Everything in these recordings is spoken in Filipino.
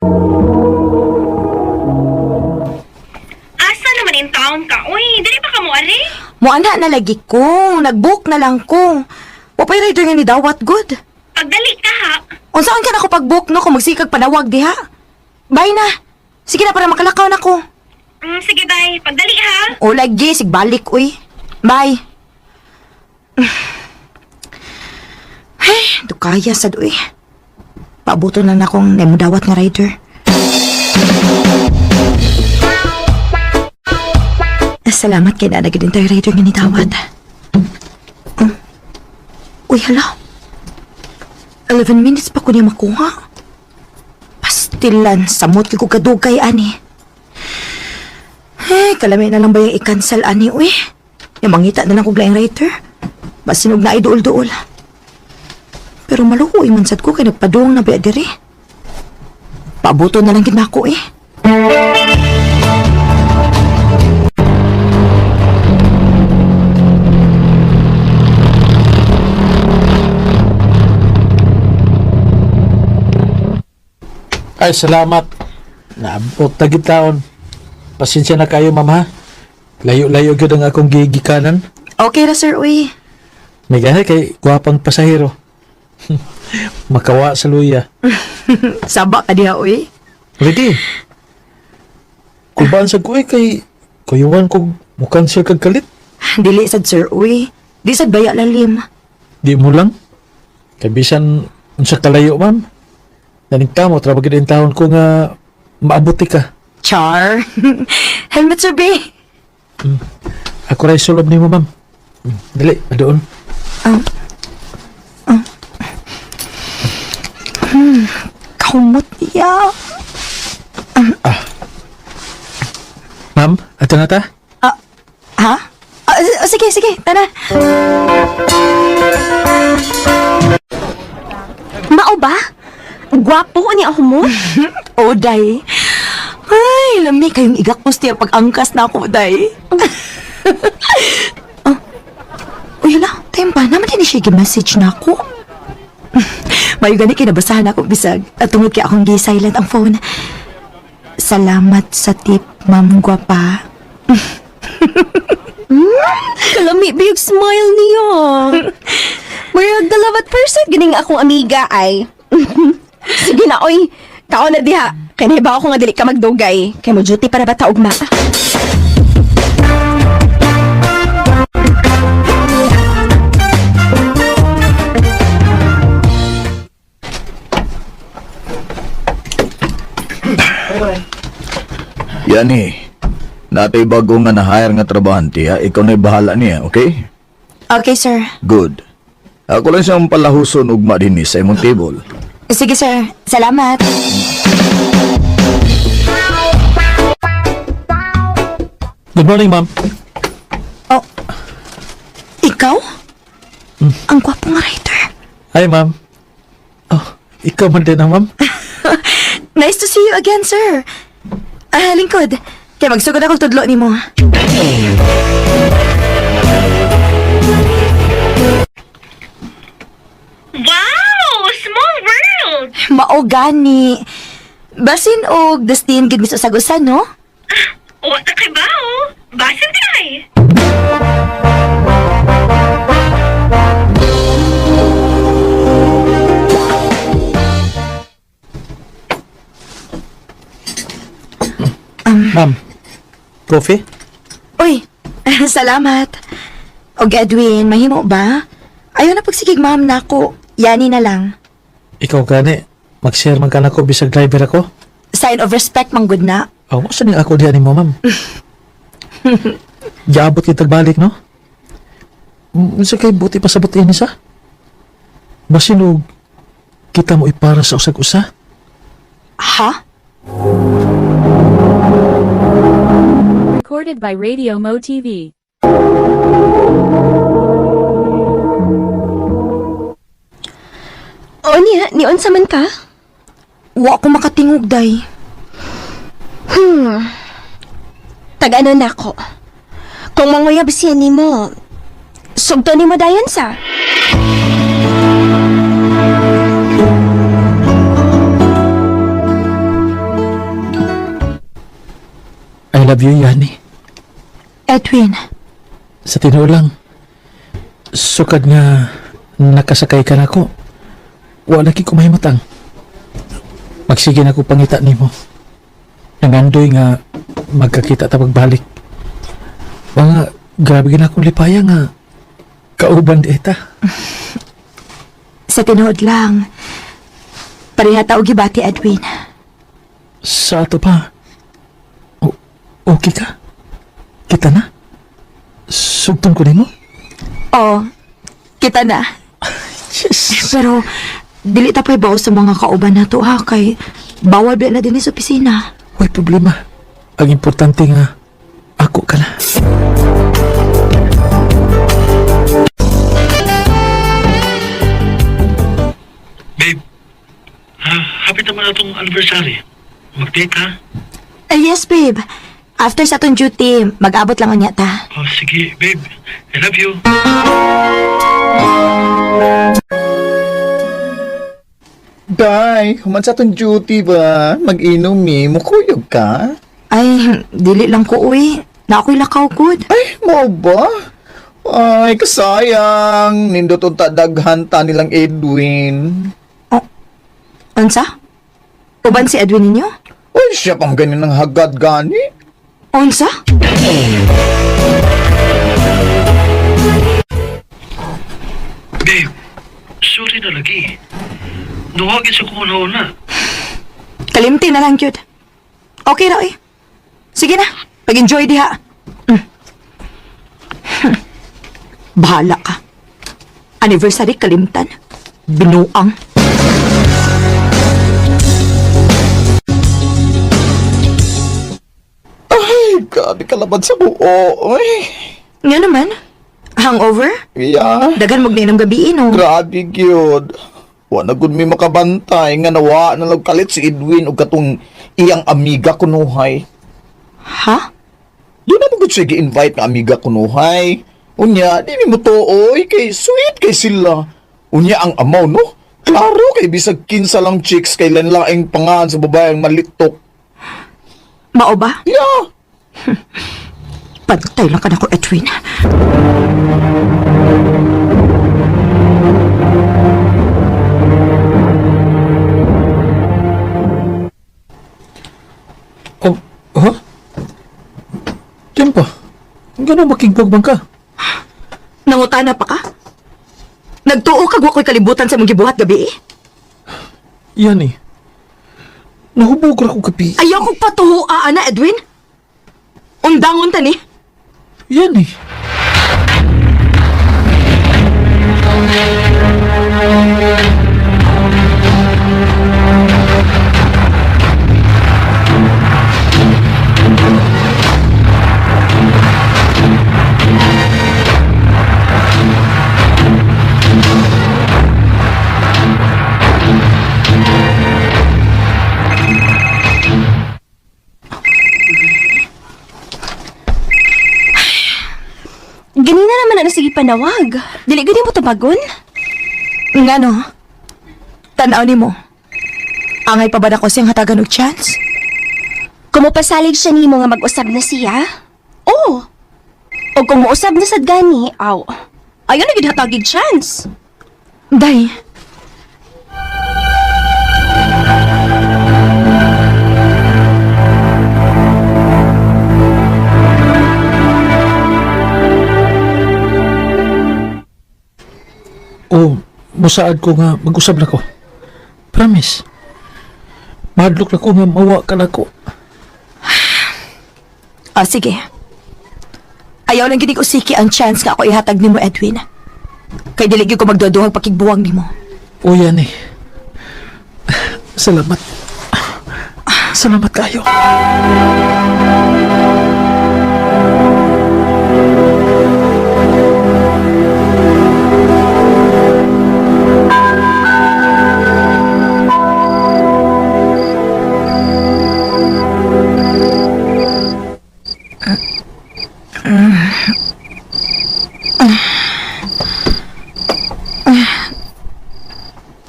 Asa naman in town ka? Uy, dili pa ka mo, ari? Muana na lagi ko. Nag-book na lang ko. Wapay rider nga ni dawat good. Pagdali ka ha. Unsaan ka na ko pag-book no kung magsikag panawag diha? Bye na. Sige na para makalakaw na ko. Sige, bye. Pagdali ha. O lagi, sigbalik, uy. Bye. Ay, dukaya sad, uy. Paabuto na akong nemudawat nga rider. Salamat kay na naging tayo rider nga ni Tawad. Uy, hala. 11 minutes pa ko niya makuha. Pastilan, samot ko kadugay, ani. Eh, kalami na lang ba yung i-cancel, ani, uy? Yung mangita na lang kong laing writer. Basinog na ay duol-duol. Pero malukoy man sad ko kay nagpadung na biya diri. Paabuto na lang ginako, eh. Ay, salamat. Naabot na gitaon. Pasensya na kayo, ma'am, ha? Layo-layo gyud ang akong gigikanan. Okay ra, sir, uy. May gahe kay gwapang pasahero. Makawa sa luya. Saba ka diha, uy. Ready? Kulbaan sa kuy kay kuyuan ko mukan siya kagkalit. Dili sad, sir, uy. Di sad baya lalim. Di mo lang. Kay bisan unsa kalayo, ma'am. Naningtamo trabaho gid taon ko nga maabuti ka. Char. Helmet, sir, be. Ako ray sulob nimo, ma'am. Dali, adoon. Kumot niya. Ma'am, ato na ta? Ha? Sige, sige. Tara. Mao ba? Gwapo ni ako mo? O, day. Ay, lami kayong igakpos niya pag-angkas na ako, day. Uy, hala. Tayo pa. Naman din siya message na ako. Mayo gani kinabasahan ako bisag. At tungod kaya akong gi-silent ang phone. Salamat sa tip, ma'am gwapa. Kalami, big smile niyo. Mayroon dalawa't person, gining akong amiga ay. Sige na, oy. Kao na diha. Kaya nahibaw ko nga dili ka magdugay. Kaya mo duty para bata ugma. Yani, natay bago nga na-hire nga trabahante ha, ikaw na'y bahala niya, okay? Okay, sir. Good. Ako lang siyang palahuson ugma din ni sa imong table. Sige, sir. Salamat. Good morning, ma'am. Oh, ikaw? Ang gwapo nga writer. Hi, ma'am. Oh, ikaw man din, ma'am. Nice to see you again, sir. Lingkod. Kaya magsugod akong tudlo ni mo. Wow! Small world! Maogani. Basin og destin gid miso sagusan, no? O, takibaw. Basin tayo. Ma'am, coffee? Uy, salamat. Og Edwin, mahimo ba? Ayaw na pagsigig ma'am na ako. Yani na lang. Ikaw gani, mag-share man ka na ko bisag driver ako? Sign of respect, manggod na. Oh, masa ning ako diyan mo, ma'am? Giabot kitag balik, no? Unsa kay buti pa sa buti ni sa? Basinog kita mo ipara sa usag-usa? Ha? Recorded by Radio Mo TV. O niya, niyon sa man ka? Wa ko makatingog, day. Tag-ano na ako. Kung manguyab siya ni mo, sugto ni mo dayon sa. love you, Yani. Edwin, Sa tinuo lang, sukad nga nakasakay ka na ko. Wala ki kumahimatang. Magsige na ko pangita ni mo. Nangandoy nga magkakita ta pagbalik. Mga grabe na akong lipaya nga kauban di eta. sa tinuod lang, pareha tao gibati, Edwin. Sa ato pa. Okay ka? Kita na? Sugton ko nimo? Oo, kita na. Yes. Pero, dili ta pa'y bawas sa mga kauban na to, ha? Kay, bawal ba na din sa opisina. Way problema. Ang importante nga, ako ka na. Babe, hapit naman na itong anniversary. Mag-date ha? Yes, babe. After sa atong duty, mag-abot lang ang ta. Oh, sige, babe. I love you. Day, human sa tong duty ba? Mag-inom mi, mukuyog ka? Ay, dili lang ko, uy. Na ako'y lakaw, good. Ay, mo ba? Ay, kasayang. Nindot unta daghan ta nilang Edwin. Unsa? Uban si Edwin ninyo? Ay, siya pang ganyan ng hagad gani. Unsa? Babe, sorry na lagi. Nuwagin sa kumunhaw na. Kalimti na lang, Jude. Okay ra, eh. Sige na, pag-enjoy diha. Bahala ka. Anniversary kalimtan. Binuang. Ay, grabe kalabad sa buo. Ay, Nga naman, hangover? iya. Dagan mag ninang gabi, no? Grabe gyud. Wa na gud mi makabantay nga nawa na lang kalit si Edwin ug katong iyang amiga kunuhay. Ha? Di na mo gud siya gi-invite nga amiga kunuhay. Unya, di mi mo tuoy kay sweet kay sila. Unya ang amaw no. Klaro kay bisag kinsa lang chicks kay lanlaing pangan sa babayang malitok. Mao ba? Yeah. Pantay lang ka na ko, Edwin. Oh, ha? Diyan pa. Gano'n makigbog ka? Nangutana pa ka? Nagtuo kag wa ko'y kalibutan sa mong gibuhat gabi, eh? Yan eh. Nahubog ra ko kapi. Ayaw kong patuhuaan na, Edwin. Undangon ta ni. Yan eh. Ganina naman na sige panawag. Dili gani mo tabagon? Nga no? Tanaw ni mo. Angay pa ba na ko siyang hatagan og chance? Kumupasalig siya nimo nga mag-usab na siya? Oo. O kung muusab na sad gani, aw. Ayaw na gid hatagig chance. Day. Oh, musaad ko nga mag-usab na ko. Promise. Mahadlok na ko nga mawa ka na ko. Ah, sige. Ayaw lang gini ko siki ang chance nga ako ihatag ni mo, Edwin. Kay diligi ko magduduhag pakigbuwang ni mo. O yan eh. Salamat. Salamat kayo.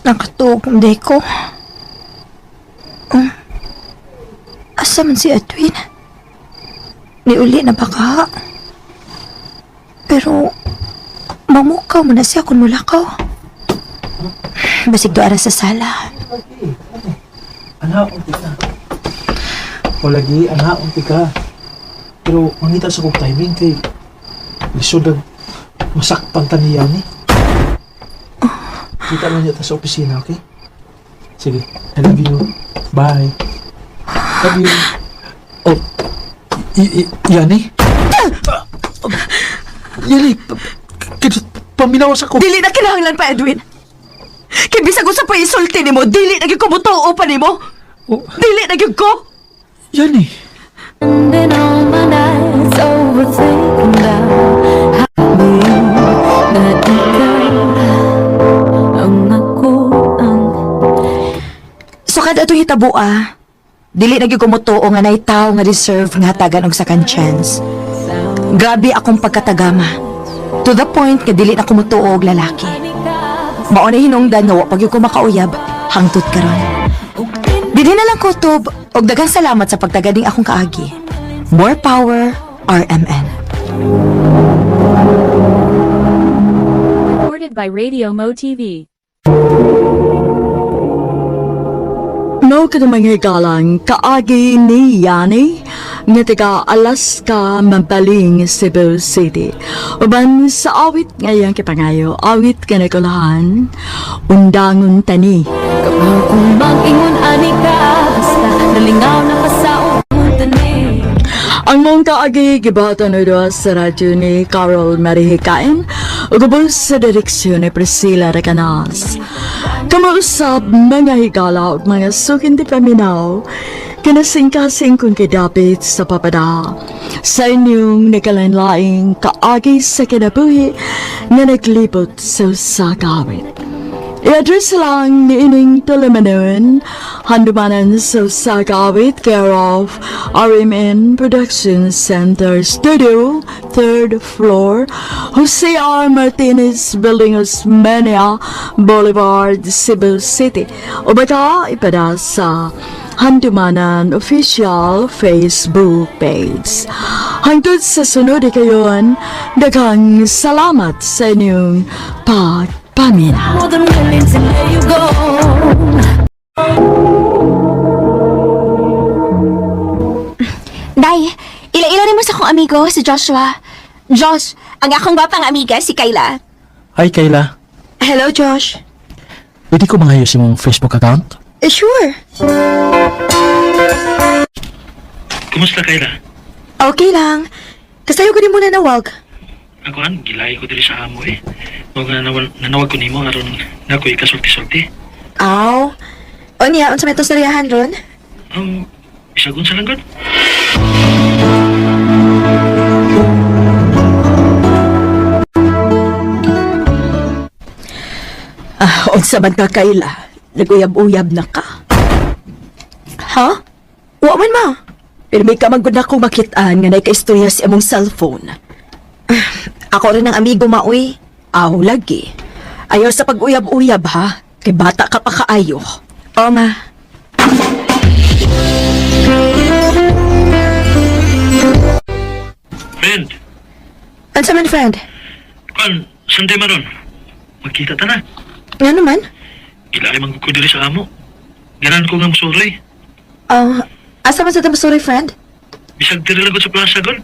Nakatuog ang day ko. Asa man si Edwin? Niuli na baka. Pero, mamukaw mo na siya kung mulakaw. Basig doon sa sala. Anak, unti ka. O lagi, anak, unti ka. Pero mangita sa kong timing kay lisod ang masakpan ta niya ni. Kita lang niya ta sa opisina, okay? Sige, I love you. Bye. Love you. Oh, Yani? Yani, paminawas ako. Dili na kinahanglan pa, Edwin. Kaya bisag ko sa paisulti ni mo, dili na ko mutuo pa ni mo. Oh, Dili na ko. Yani. Spending all my nights overthinking about happening that ikaw ang ako ang So kada ito hitabo dili na ko mutuo nga nay tao nga deserve nga tagan og second chance. Grabe akong pagkatagama. To the point nga dili na ko mutuo og lalaki. Mao na hinungdan nga wa pag ko makauyab hangtod karon. Dili na lang kutob og daghang salamat sa pagtagading akong kaagi. More power, RMN. Recorded by Radio Mo TV. No ka naman galang kaagi ni Yani nga taga Alaska, Mabaling, Cebu City. Uban sa awit ngayang kipangayo, awit kanakulahan, undangon tani. kapag kung mag-ingon ani ka basta nalingaw na ka sa utani. Ang mong kaagi gibata na doon sa radyo ni Carol Marihikain, ugubos sa direksyon ni Priscilla Recanas. Kamausap mga higala at mga sukin di paminaw, kinasing-kasing kung kidapit sa papada. Sa inyong nakalanlaing kaagi sa kinabuhi nga naglibot sa usagawit. I-address lang ni Ining Tulimanon, handumanan sa usagawit, care of RMN Production Center Studio, 3rd floor, Jose R. Martinez Building, Osmeña Boulevard, Cebu City. O baka ipada sa Handumanan Official Facebook page. Hangtod sa sunod kayon, daghang salamat sa inyong pagpamina. More than willing to let you go. Day, ila-ila rin mo sa akong amigo, si Joshua. Josh, ang akong bapang amiga, si Kayla. Hi, Kayla. Hello, Josh. Pwede ko mangayos yung Facebook account? Sure. Kumusta Kayla? Okay lang. Kasayo ko din muna nawag. Ako gilay ko diri sa amo eh. O nga nanawag ko nimo aron na ko'y kasulti-sulti. Aw. O niya, unsa may tosaryahan ron? Isagun sa langgot. Unsa man ka, Kayla? Naguyab-uyab na ka. Ha? Wa man ma. Pero may kamagod na akong makitaan nga nagka-istorya sa among cellphone. Ako rin ang amigo maoy. Aw, lagi. Ayaw sa pag-uyab-uyab, ha? Kay bata ka pa kaayo. O ma. Friend, Unsa man friend? kan Sunday maron. Magkita ta na. Nga naman? Gilay man ko diri sa amo. Ganan ko nga musuroy. Asa man sa tamo sorry friend? Bisag diri lang ko sa plaza gon.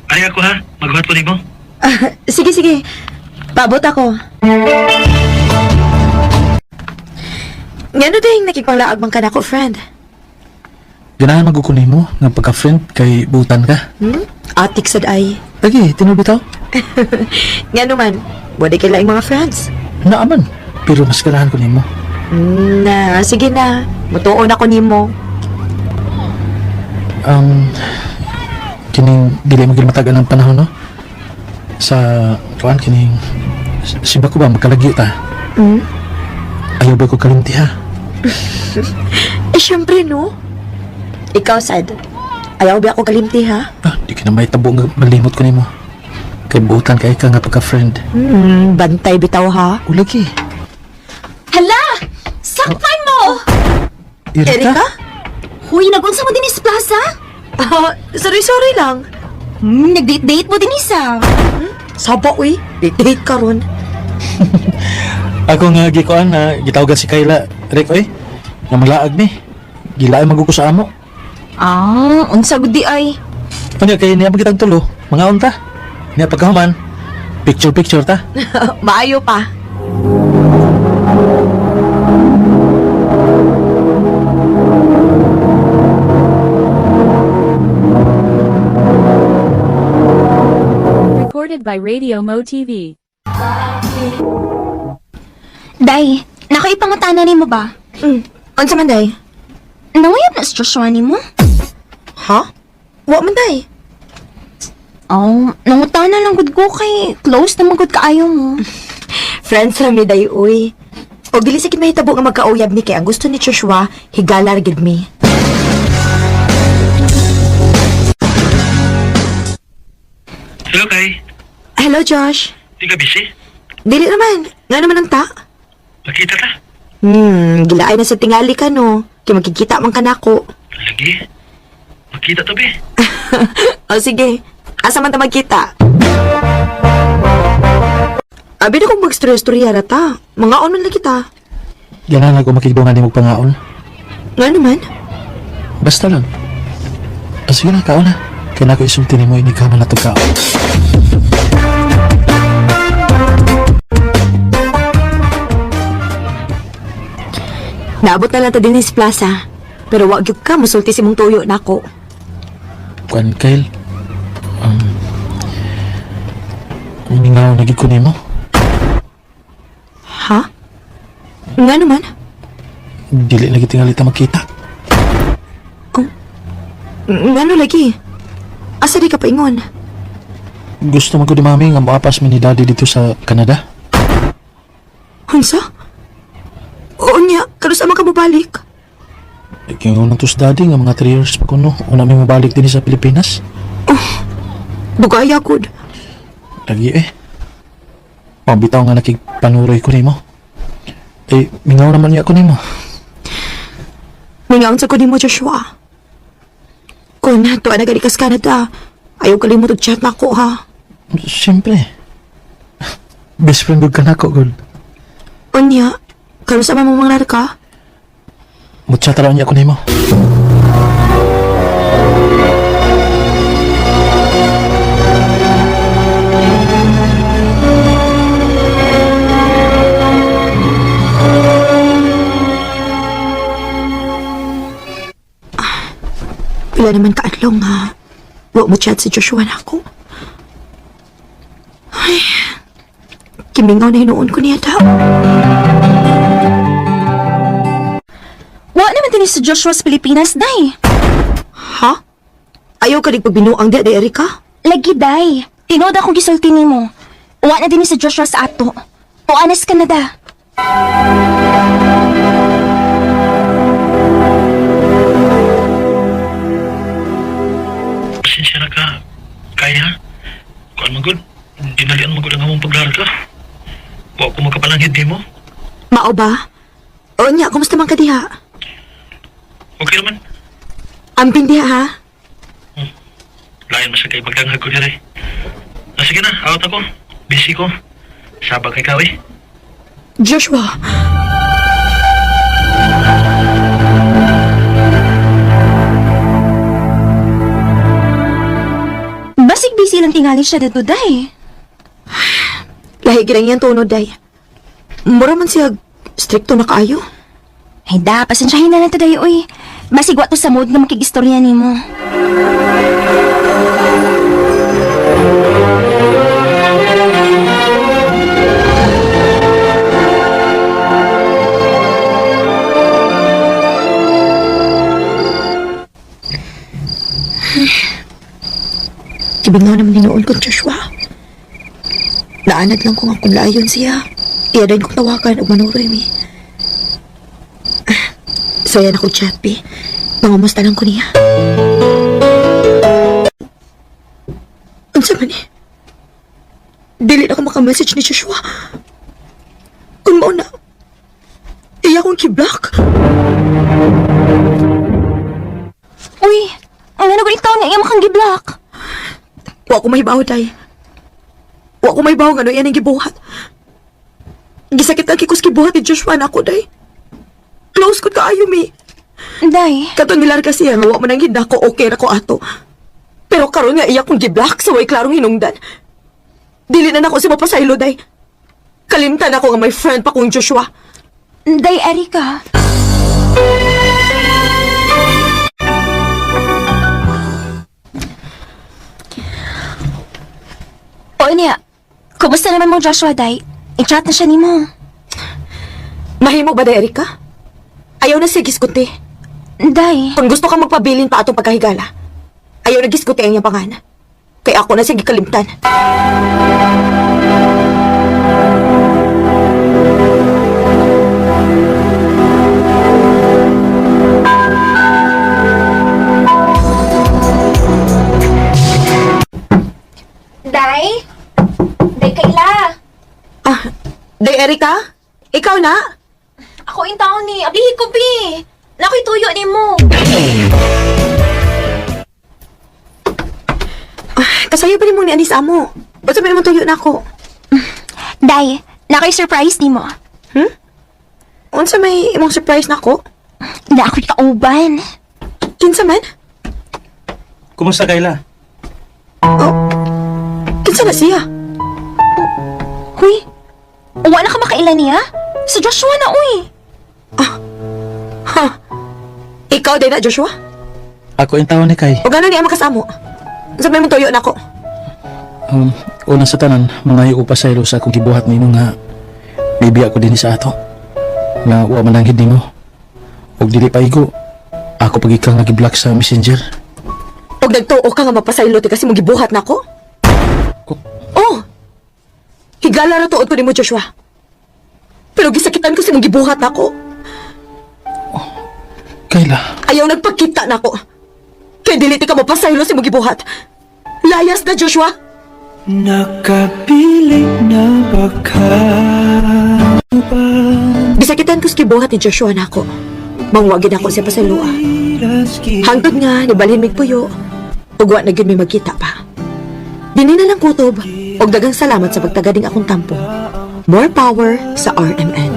Ay ako ha, maghuhat ko nimo. Sige, sige. Pabot ako. Ngano ding nakipanglaag man ka na ko, friend? Ganahan magukunin mo ng pagka-friend kay butan ka. Atik sad ay. Lagi, tinubitaw. Ngano man, wala kay laing mga friends. Naaman. Pero mas ganahan ko nimo. Na, sige na. Mutuon ako nimo. Kining dili magil matagal ng panahon, no? Sa kuan kining siba ko ba magkalagyo ta? Ayaw ba ko kalimti ha? Syempre, no? Ikaw, sad. Ayaw ba ako kalimti, ha? Di ka na may tabo nga malimot ko nimo. Kay butan kay ka nga pagka-friend. Bantay bitaw, ha? O lagi. Hala! Sakpan mo! Erika? Erika? Huy, nagunsa mo din sa plaza? Sorry lang. Nag-date-date mo din isa. Saba, uy. Date ka ron. Ako nga gikuan na gitawagan si Kayla. Rick, oy. Na malaag ni. Gila ay maguko sa amo. Unsa gud di ay. Kanya kay niya magitang tulo. Mga unta. Niya pagkahuman. Picture ta. Maayo pa. Recorded by Radio Mo TV. Day, nakaipangutana ni mo ba? Unsa man, day? Nangayap na si Joshua ni mo? Ha? Wa man, day. Nangutana lang gud ko kay close na magud kaayo mo. Friends lang mi, day, uy. O dili sakit mahitabo nga magkauyab ni kay ang gusto ni Joshua, higala gid mi. Hello, Kay. Hello, Josh. Di ka busy? Dili naman. Nga naman ang ta. Makita ta? Gilaay na sa tingali ka, no? Kaya magkikita man ka nako. Lagi. Makita to, be. O sige, asa man ta magkita? Abi na kung mag-story-storya na ta. Mga on lang kita. Yan na ako makigdungan ni mo pangaon. Nga naman? Basta lang. Sige na, kaon na. Kaya na ako isulti ni mo, ka man na itong kaon. Naabot na lang ta din sa plaza. Pero wag gyud ka, musulti si mong tuyo nako. Kuan, Kyle. Mingaw na gid ko nimo. Ha? Nga naman? Dili lagi tingali ta magkita. Ngano lagi? Asa di ka paingon? Gusto man ko di mami nga moapas mi ni daddy dito sa Canada. Hansa? Oo niya, karos man ka mabalik. Kaya nang tus daddy nga mga 3 years pa kuno. Una mi mabalik din sa Pilipinas. Bugaya gud. Lagi Pambitaw nga nakigpanuroy ko nimo. Mingaw naman niya ako nimo. Mingaon sa ko ni mo, Joshua. Kung nato na gali kas Canada, ayaw kalimot og chat na ako, ha? Siyempre. Best friend gud ka na ako, gud. Unya, karon sa mga mga ka? Mutsa taraw niya ako nimo. Pila naman kaadlaw nga. Wa mo chat si Joshua na ako. Ay, kimingaw na hinuon ko niya daw. Wa naman din si Joshua sa Pilipinas, day. Ha? Ayaw ka nagpagbinuang di, Erika? Lagi, day. Tinood akong gisulti ni mo. Wa na din si Joshua sa ato. O anas Canada. Pasensya na ka. Kaya? Kuan mo, good. Dinalian mo, good ang among paglarga. Wa ko magkapalanghid di mo. Mao ba? O niya, kumusta man ka diha? Okay naman. Amping diha, ha? Layan mo sa kay pagdanghag ko dire. Sige na, out ako. Busy ko. Sabag kay Kawi. Joshua! Basig busy lang tingali siya dito, day. Lahi girang yan tunod, day. Mura man siya stricto na kaayo. Ay da, pasensyahin na lang to, day, uy. Basig wa to sa mood nga makigistorya ni mo. Kibingaw naman ninuon ko, Joshua. Naanad lang ko nga kung layon siya. Iya din kong tawakan o manuroy mi. So yan ako chat, pi. Mangumusta lang ko niya. Ang sama ni. Dili na ako makamessage ni Joshua. Kung mo na, iya akong kiblock. Uy, ang ano Kung ikaw nga iya makang giblock. Wa ko mahibaw, day. Wa ko mahibaw nga ano yan ang gibuhat. Gisakit ang kikos gibuhat ni Joshua na ako, day. Close ko kaayo, mi. Day, Katong nilar kasi yan, wa man ang hinda ko okay na ko ato. Pero karon nga iya kong giblock sa way klarong hinungdan. Dili na nako si mapasaylo, day. Kalimtan ako nga may friend pa kong Joshua. Day, Erika. O niya, kumusta naman mo Joshua, Day? I-chat na siya ni mo. Mahimo ba, day, Erika? Ayaw na siya giskuti. Day, Kung gusto ka magpabilin pa atong pagkahigala, ayaw na giskuti ang iyang pangalan. Kaya ako na siya gikalimtan. Day? Day, Kayla. Ah, day, Erika? Ikaw na? Ako in town ni. Abihi ko, Bi. Nako'y tuyo ni mo. Kasayo pa ni mo ni Anis Amo. Ba't sabi naman tuyo na ako? Day, nako'y surprise ni mo. Unsa may imong surprise na ako? Na ako'y kauban. Kinsa man? Kumusta, Kayla? Kinsa na siya? Huy, uwa na ka makailan niya? Si Joshua na, uy. Ha? Ikaw din na, Joshua? Ako yung tao ni Kay. O gano'n niya makasamo? Sabi mo tuyo na ako. Una sa tanan, mga ko pasaylo sa akong gibuhat nimo nga bibiya ko din sa ato. Nga wa man lang hid nimo. Og dili pa igo. Ako pag ikaw nga gi-block sa Messenger. Og nagtuo ka nga mapasaylo ti kasi mo gibuhat na ako? Oh! Higala na tuod ko ni mo, Joshua. Pero gisakitan ko si mong gibuhat na ako. Kayla, Ayaw nagpagkita na ako. Kaya dili ti ka mapasaylo si mong gibuhat. Layas na, Joshua! Nakapiling na baka ba Gisakitan ko si gibuhat ni Joshua na ako. Mangwagin ako siya pasayloa. Hangtod nga, nibalhin mig puyo. Ugwa na gyud may magkita pa. Dini na lang kutob. Og dagang salamat sa pagtagading akong tampo. More power sa RMN.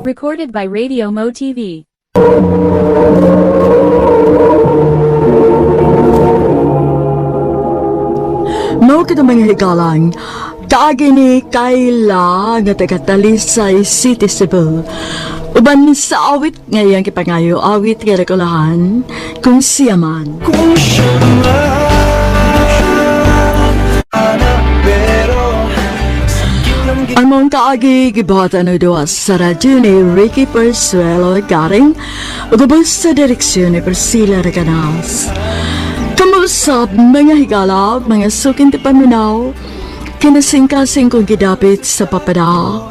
Recorded by Radio Mo TV. No kita mga higalang, kaagi ni Kayla nga taga-Talisay City, Cebu. Uban sa awit ngayang kipangayo, awit nga rekulahan, kung siya man. kung siya pero sakit lang Among kaagi gibata no doa sa radyo ni Ricky Persuelo garing ugubos sa direksyon ni Priscilla Reganas. Kamusap mga higala, mga sukin ti paminaw, kinasing-kasing kong gidapit sa papada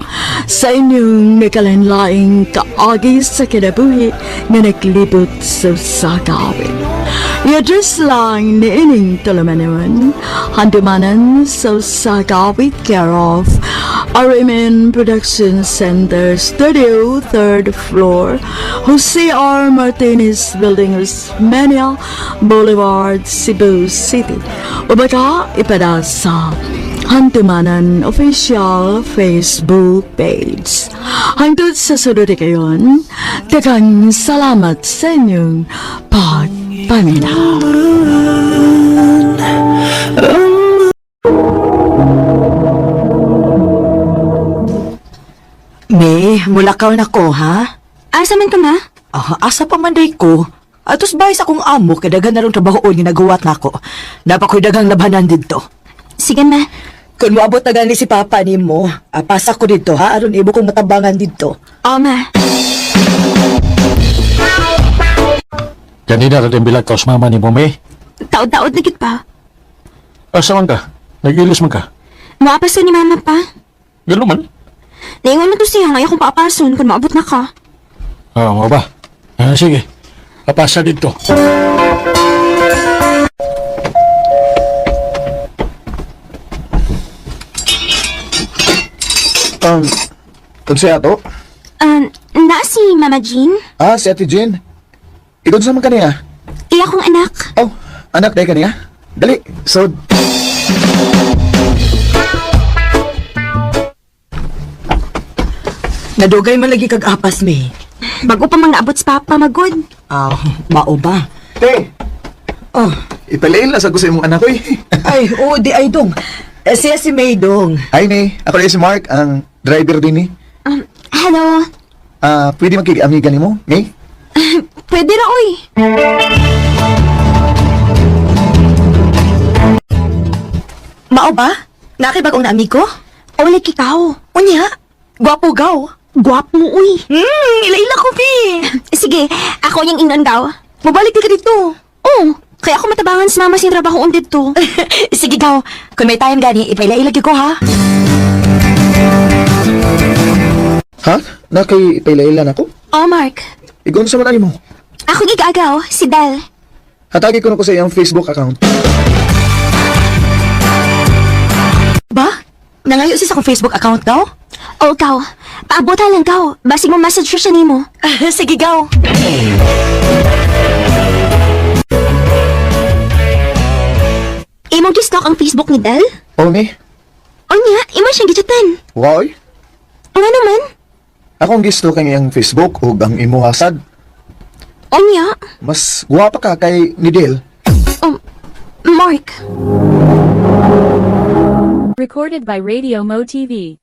sa inyong nakalanlaing kaagi sa kinabuhi nga naglibot sa sagawin. I-address lang ni ining tulaman handumanan sa sagawit care of RMN Production Center Studio 3rd floor Jose R. Martinez Building Osmeña Boulevard, Cebu City. O baka ipada sa Hantumanan Official Facebook Page. Hangtod sa sunod kayon, daghang salamat sa inyong pagpaminaw. May, mulakaw na ko, ha? Asa man ka, ma? Asa pa man day ko. Atos bay sa akong amo, kadagan na rin trabahoon nga nagawa't na ako. Napakoy dagang labanan dito. Sige, ma. Kung moabot na gani si Papa ni mo, pasa ko dito, ha? Aron ibo kong matabangan dito. O, ma. kanina rin bilag kaos mama ni Mome. Taod-taod na gid pa. Asa man ka? Nag-ilis man ka? Maapason ni mama pa. Gano'n man? Naingon mo to siya, ngayon kung paapason kung maabot na ka. Mo ba? Sige, papasa dito. Unsay ato? Na si Mama Jean? Si Ate Jean. Ikon sa man kaniya? Iya kong anak. Oh, anak day kaniya? Dali, so... Nadugay man lagi kag apas, May. Bago pa mang naabot sa Papa, magod. Mao ba? Te! Oh, Ipalail na sa ko sa imong anak ko eh. ay, oo, di ay dong. Siya si May dong. Ay, May. Ako na si Mark, ang driver din eh. Hello. Pwede magkig-amiga ni mo, May? Pwede ra, uy. Mao ba? Nakibagong na amigo? Ulit ikaw. Unya, gwapo gaw. Guwap mo, uy. Ila-ila ko, Pi. Sige, ako yung ingnon daw. Mabalik di ka dito. Oo, kaya ako matabangan sa mama sin trabaho dito. Sige gaw, kung may time gani, ipaila-ilagi ko ha. Ha? Nakay ipailaila na ko? Oh, Mark. Ikon sa man mo? Ako gigagaw, si Del. Hatagi ko na ko sa iyang Facebook account. Ba? Nangayo siya sa akong Facebook account daw? O, gaw. Paabutan lang, gaw. Basig mo message siya nimo. Sige gaw. Imong gistalk ang Facebook ni Del? Oh, May? O niya, imo siyang gichatan. Wow, oy. Nga naman. Akong gisto kang iyang Facebook ug ang imo hasad. O niya, Mas guwapa ka kay ni Del. Mark. Recorded by Radio Mo TV.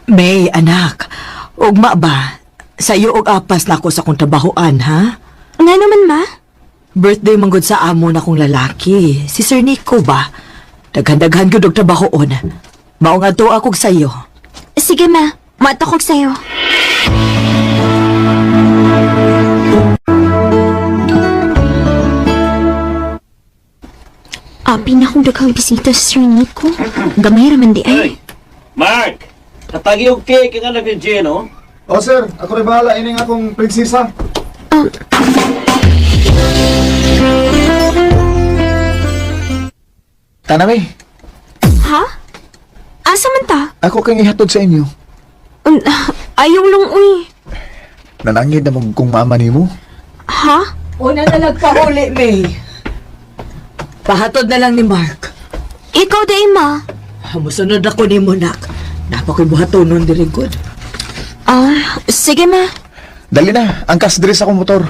May, anak. Ugma ba? Sa'yo og apas na ako sa kong trabahoan, ha? Nga naman, ma. Birthday manggod sa amo na kong lalaki. Si Sir Nico ba? Daghan-daghan ko og trabahoon. Mao nga to akog sa'yo. Sige, ma. Matakog sa'yo. Abi na akong daghang bisita sa Sir Nico. Gamay raman di ay. Mark! Natagi yung cake ang anak ni Jen, oh. Oh, sir. Ako rin bahala. Ining akong prinsesa. Tana, May. Ha? Asa man ta? Ako kang ihatod sa inyo. Ayaw lang, uy. Nanangid na mong kung mama ni mo. Ha? Una na nagpauli, May. Pahatod na lang ni Mark. Ikaw day, ma. Musunod ako ni mo, nak. Napakoy buhatonon diri good. Sige, ma. Dali na. Angkas diri sa akong motor.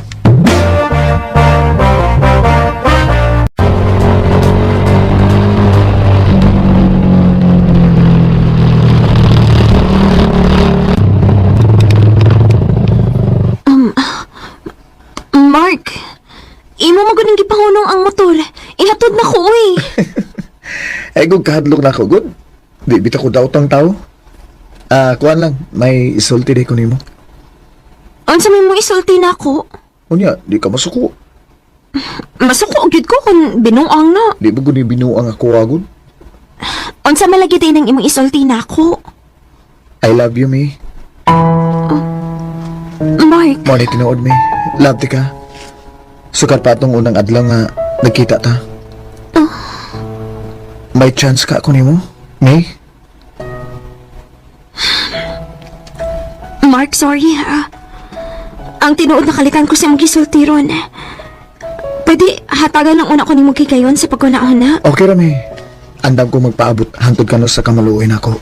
Mark, imo magaling gipahunong ang motor. Ihatod na ko, uy. Ay, gug kahadlok na ako, good. Di bita ko daw tang tao. Kuan lang. May isulti day ko nimo. Unsa may mo isulti na ako? Unya, di ka masuko. Masuko gyud ko kung binuang na. Di ba guni binuang ako agud? Unsa malagi day nang imong isulti na ako? I love you, May. Mark, Mo ni tinuod, May. Love ti ka. Sukat pa atong unang adlaw nga nagkita ta. May chance ka ako nimo, May? Mark, sorry ha. Ang tinuod na kalikan ko sa imong gisulti ron. Pwede hatagan lang una ko nimo gigayon sa pagkunahon na. Okay ra, May. Andam ko magpaabot hangtod ka no sa kamaluoy nako.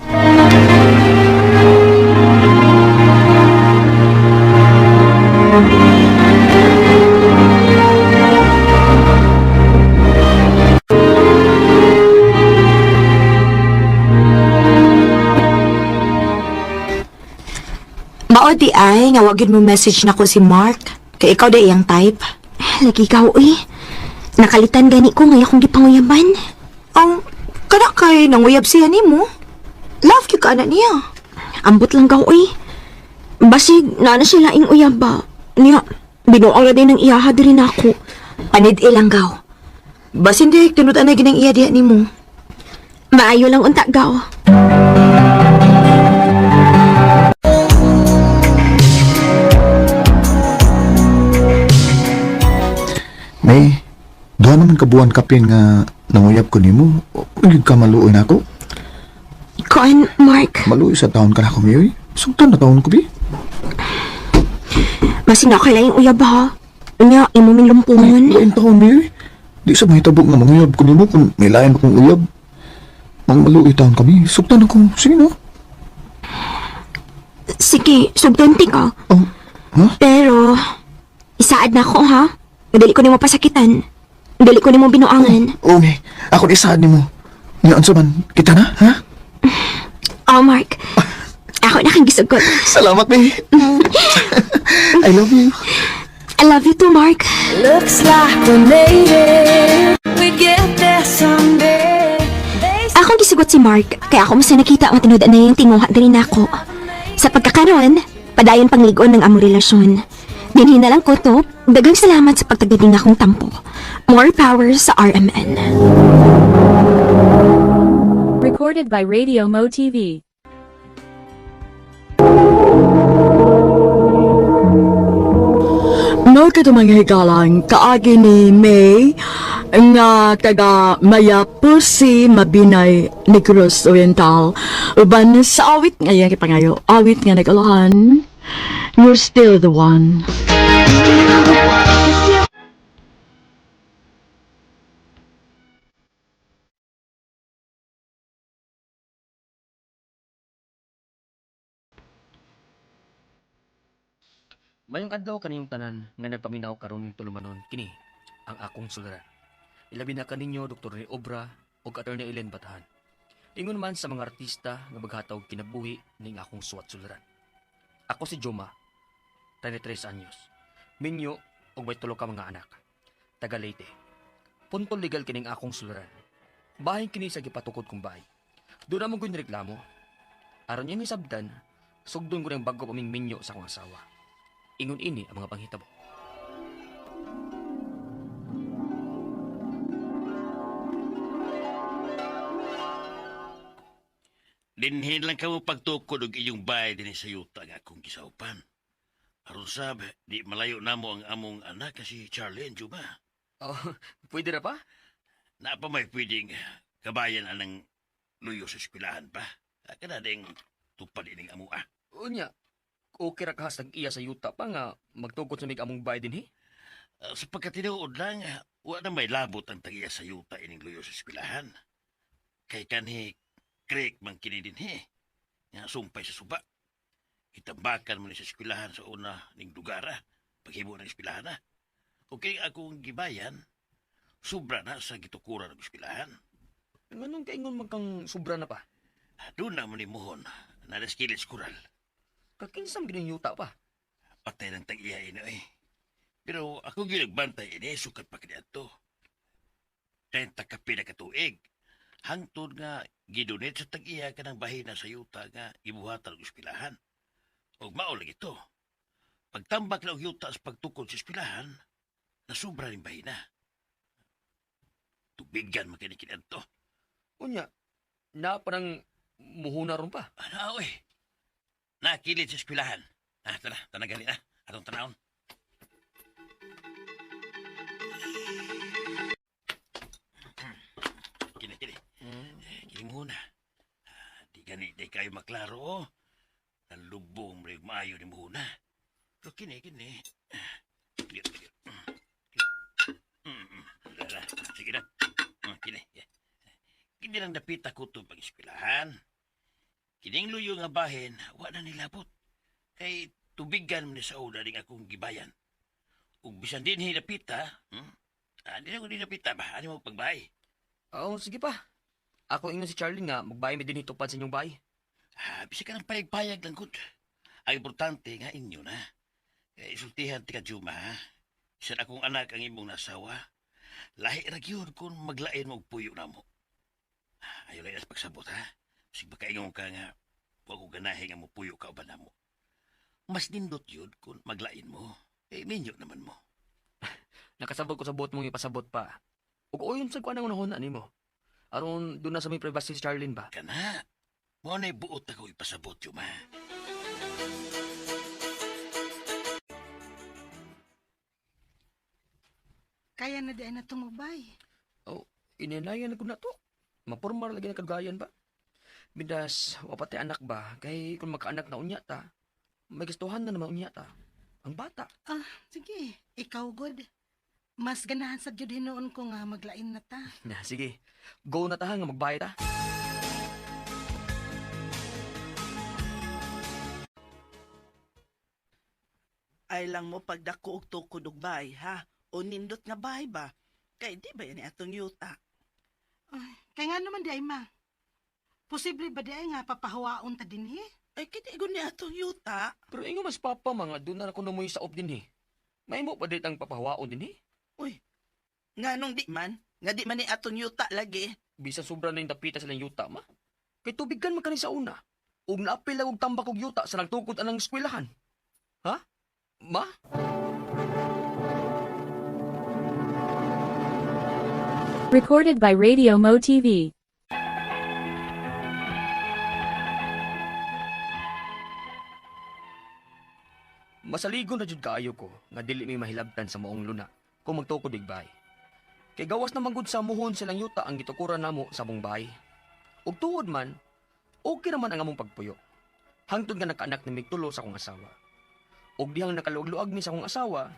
Mao di ay, nga wagid mo message na ko si Mark. Kay ikaw di iyang type. Lagi ka, uy. Nakalitan gani ko ngayon kong gipanguyaban. Ang kana kay nanguyab siya nimo. Love you ka na niya. Ambot lang ka, uy. Basig, na sila ing uyaba. Niya, binuang na din ng iyaha din ako. Panid ilang gaw. Bas hindi tinutan na ginang iya diha nimo. Maayo lang unta, gaw. May, doon naman kabuan kapin nga nanguyab ko nimo. Ugig ka maluoy nako. Kuan, Mark. Maluoy sa taon ka na ko, Miyoy. Sugtan na taon ko, bi. Masin ako lang yung uyab ha. Unya, imo min lumpungon. Lain taon, Miyoy. Di sa mahitabo nga manguyab ko nimo kung may lain akong uyab. Mang maluoy taon kami. Sugtan ako. Sige na. Sige, sugdanti ka. Oh, ha? Pero, isaad na ako ha. Dali ko nimo pasakitan. Dali ko nimo binuangan. Oh, May. Ako di isaad ni mo. Ngayon sa man, kita na, ha? Oh, Mark. Ako na kang gisugot. Salamat, May. I love you. I love you too, Mark. Looks like we're made it. We get there someday. Akong gisugot si Mark, kaya ako mas nakita ang tinuda na yung tinguha din ako. Sa pagkakaroon, padayon pangligon ng among relasyon. Dinhin na lang ko to, dagang salamat sa pagtagading akong tampo. More power sa RMN. Recorded by Radio Mo TV. No katumang higalang kaagi ni May nga taga Mayapusi Mabinay Negros Oriental uban sa awit nga yung kipangayo awit nga nagalahan You're Still the One. Mayong adlaw kaniyong tanan nga nagpaminaw karon tulumanon kini ang akong suliran. Ilabi na kaninyo Dr. Rene Obra ug Attorney Ellen Batahan. Ingon man sa mga artista nga maghatag kinabuhi ning akong suwat suliran. Ako si Joma, 33 anyos. Minyo ug may tulo ka mga anak. Taga Leyte. Punto legal kining akong suliran. Bahin kini sa gipatukod kong bahay. Doon namang ko nireklamo. Aron yung isabdan, sugdon ko ng bago paming minyo sa akong asawa. Ingon ini ang mga panghitabo. Dinhin lang ka mo pagtukod og iyong bahay din sa yuta nga akong gisaupan. Aron sab, di malayo na mo ang among anak kasi Charlie and Juma. Oh, pwede na pa? Napa may pwedeng kabayan anang luyo sa eskwelahan pa. Kada ding tupad ining amo ah. Unya, okay ra kahas iya sa yuta pa nga magtukod sa mig among bahay din Sa pagkatinuod lang, wa na may labot ang tagiya sa yuta ining luyo sa eskwelahan. Kay kanhi Craig man kini din nga sumpay sa suba. Itambakan mo ni sa eskwelahan sa una ning dugara, paghibo ng eskwelahan na. Okay akong gibayan, sobra na sa gitukuran ng eskwelahan. Nganong kaingon man kang sobra na pa? Doon na mo ni Mohon, na naskilis kural. Kakinsam gining yuta pa. Patay ng tag-iya ino Pero ako ginagbantay ini, sukat pa kanya ito. 30 kapi na katuig. Hangtod nga gidunit sa tag-iya ka ng bahina sa yuta nga ibuhatan ng eskwelahan. O maulag ito. Pagtambak na og yuta sa pagtukod sa eskwelahan, nasubra rin bahina. Tubigan makinikinan to. Unya, na parang muhuna ron pa. Ano nakilit sa eskwelahan. Tara, tanagali na. Atong tanawon. Kini. Kini muna. Di gani, di kayo maklaro. Nalubong mo maayo ni muna. Pero kini. Sige na. Kini. Kini lang dapit ako itong pag-eskwelahan. Kining luyo nga bahin, wala nilabot. Kay tubigan mo ni sa una ning akong gibayan. Ug bisan din hinapita, di na ko dinapita ba? Ano mo pagbahay? Oo, sige pa. Ako ingon si Charlie nga magbahay mi din hitupad sa inyong bahay. Bisa ka ng payag-payag lang gud. Ang importante nga inyo na. Kaya isultihan ti ka Juma, ha? Isan akong anak ang imong nasawa. Lahi ra gyud kung maglain mo og puyo na mo. Ayaw lang pagsabot, ha? Sige baka ingon ka nga, huwag ko ganahin nga mo puyo ka ba na mo. Mas nindot yun kung maglain mo. Minyo naman mo. Nakasabot ko sa bot mong ipasabot pa. Ug oyon sa kuan ang unahon ani mo. Aron doon na sa may privacy si Charlene ba? Kana. Mo na buot ako ipasabot Juma. Kaya na di ay natong magbay. Oh, ininayan na ko na to. Mapormar lagi na kagayan ba? Bidas, wapati anak ba? Kay kung magkaanak na unya ta, may gustuhan na naman unya ta. Ang bata. Ah, sige. Ikaw, good. Mas ganahan sa gyud hinoon ko nga maglain na ta. Na, sige. Go na ta nga magbayad ta. Ay lang mo pagdako og tukod og bay, ha? O nindot nga bay ba? Kay di ba yan atong yuta? Ay, kaya nga naman di ay ma. Posible ba di ay nga papahawaon ta din he? Ay, kitigon ni atong yuta. Pero ingo mas papa mga doon na ako namoy sa op din eh. May mo pa dit ang papahawaon din eh. Uy, nga nung di man, nga di man ni atong yuta lagi. Bisan sobra na yung dapita silang yuta ma. Kay tubigan man kani sa una. Ug naapil lang og tambak og yuta sa nagtukod anang eskwelahan. Ha? Ma? Recorded by Radio Mo TV. Masaligon na jud kaayo ko nga dili may mahilabtan sa maong luna kung magtukod igbay. Kay gawas na manggod sa muhon silang yuta ang gitukuran namo sa mong bahay. Ug tuod man, okay naman ang among pagpuyo. Hangtod nga nakaanak ni migtulo sa akong asawa. Ug dihang nakaluag-luag mi sa akong asawa,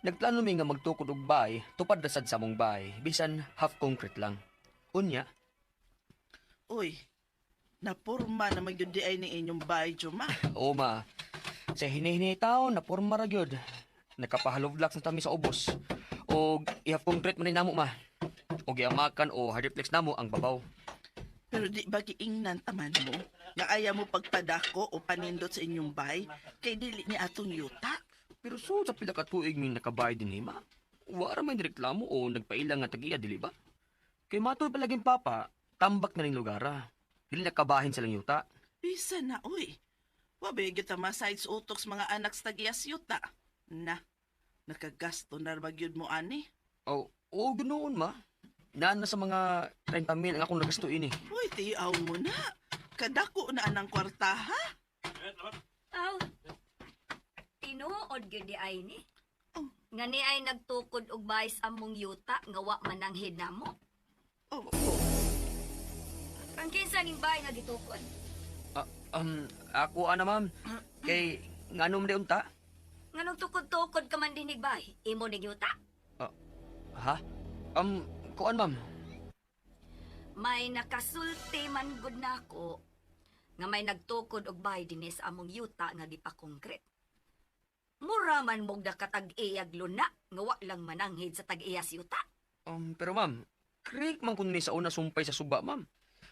nagplano mi nga magtukod og bahay tupad dasad sa mong bahay bisan half concrete lang. Unya, Uy, napurma na magyud di ay ni inyong bay, Juma. o ma, sa hinihinay taon na porma ra gyud. Nakapahalovlax na tami sa ubos. O i-half concrete man ni namo ma. O giamakan o hardiplex namo ang babaw. Pero di ba giingnan taman mo? Nga ayaw mo pagpadako o panindot sa inyong bay? Kay dili ni atong yuta? Pero so sa pila ka tuig mi nakabayad din ma. Wara man reklamo o nagpailang nga tagiya dili ba? Kay matoy palaging papa, tambak na ning lugara. Dili nakabahin silang yuta. Bisa na, uy. Wabay gyud ta masides utok sa mga anak sa tagiyas yuta. Na, nakagasto na magyud mo ani? O ganoon ma. Naan na sa mga 30 mil ang akong nagastuin eh. Uy, tiyaw mo na. Kadako na anang kwarta, ha? Aw, tinuod gyud di ay ni. Oh. Nga ni ay nagtukod og bayis among yuta nga wa man ang hinamo. Oh. Ang kinsa ning bay nga gitukod? Ako ana ma'am. Kay nganom di unta? Nganong tukod-tukod ka man dinig bay? Imo ning yuta? Ha? Kuan ma'am. May nakasulti man gud nako nga may nagtukod og bay dinhi sa among yuta nga gipakongkret. Mura man mog nakatag-iyag luna nga wa lang mananghid sa tag-iyas yuta. Pero ma'am, correct man kun ni sa una sumpay sa suba ma'am.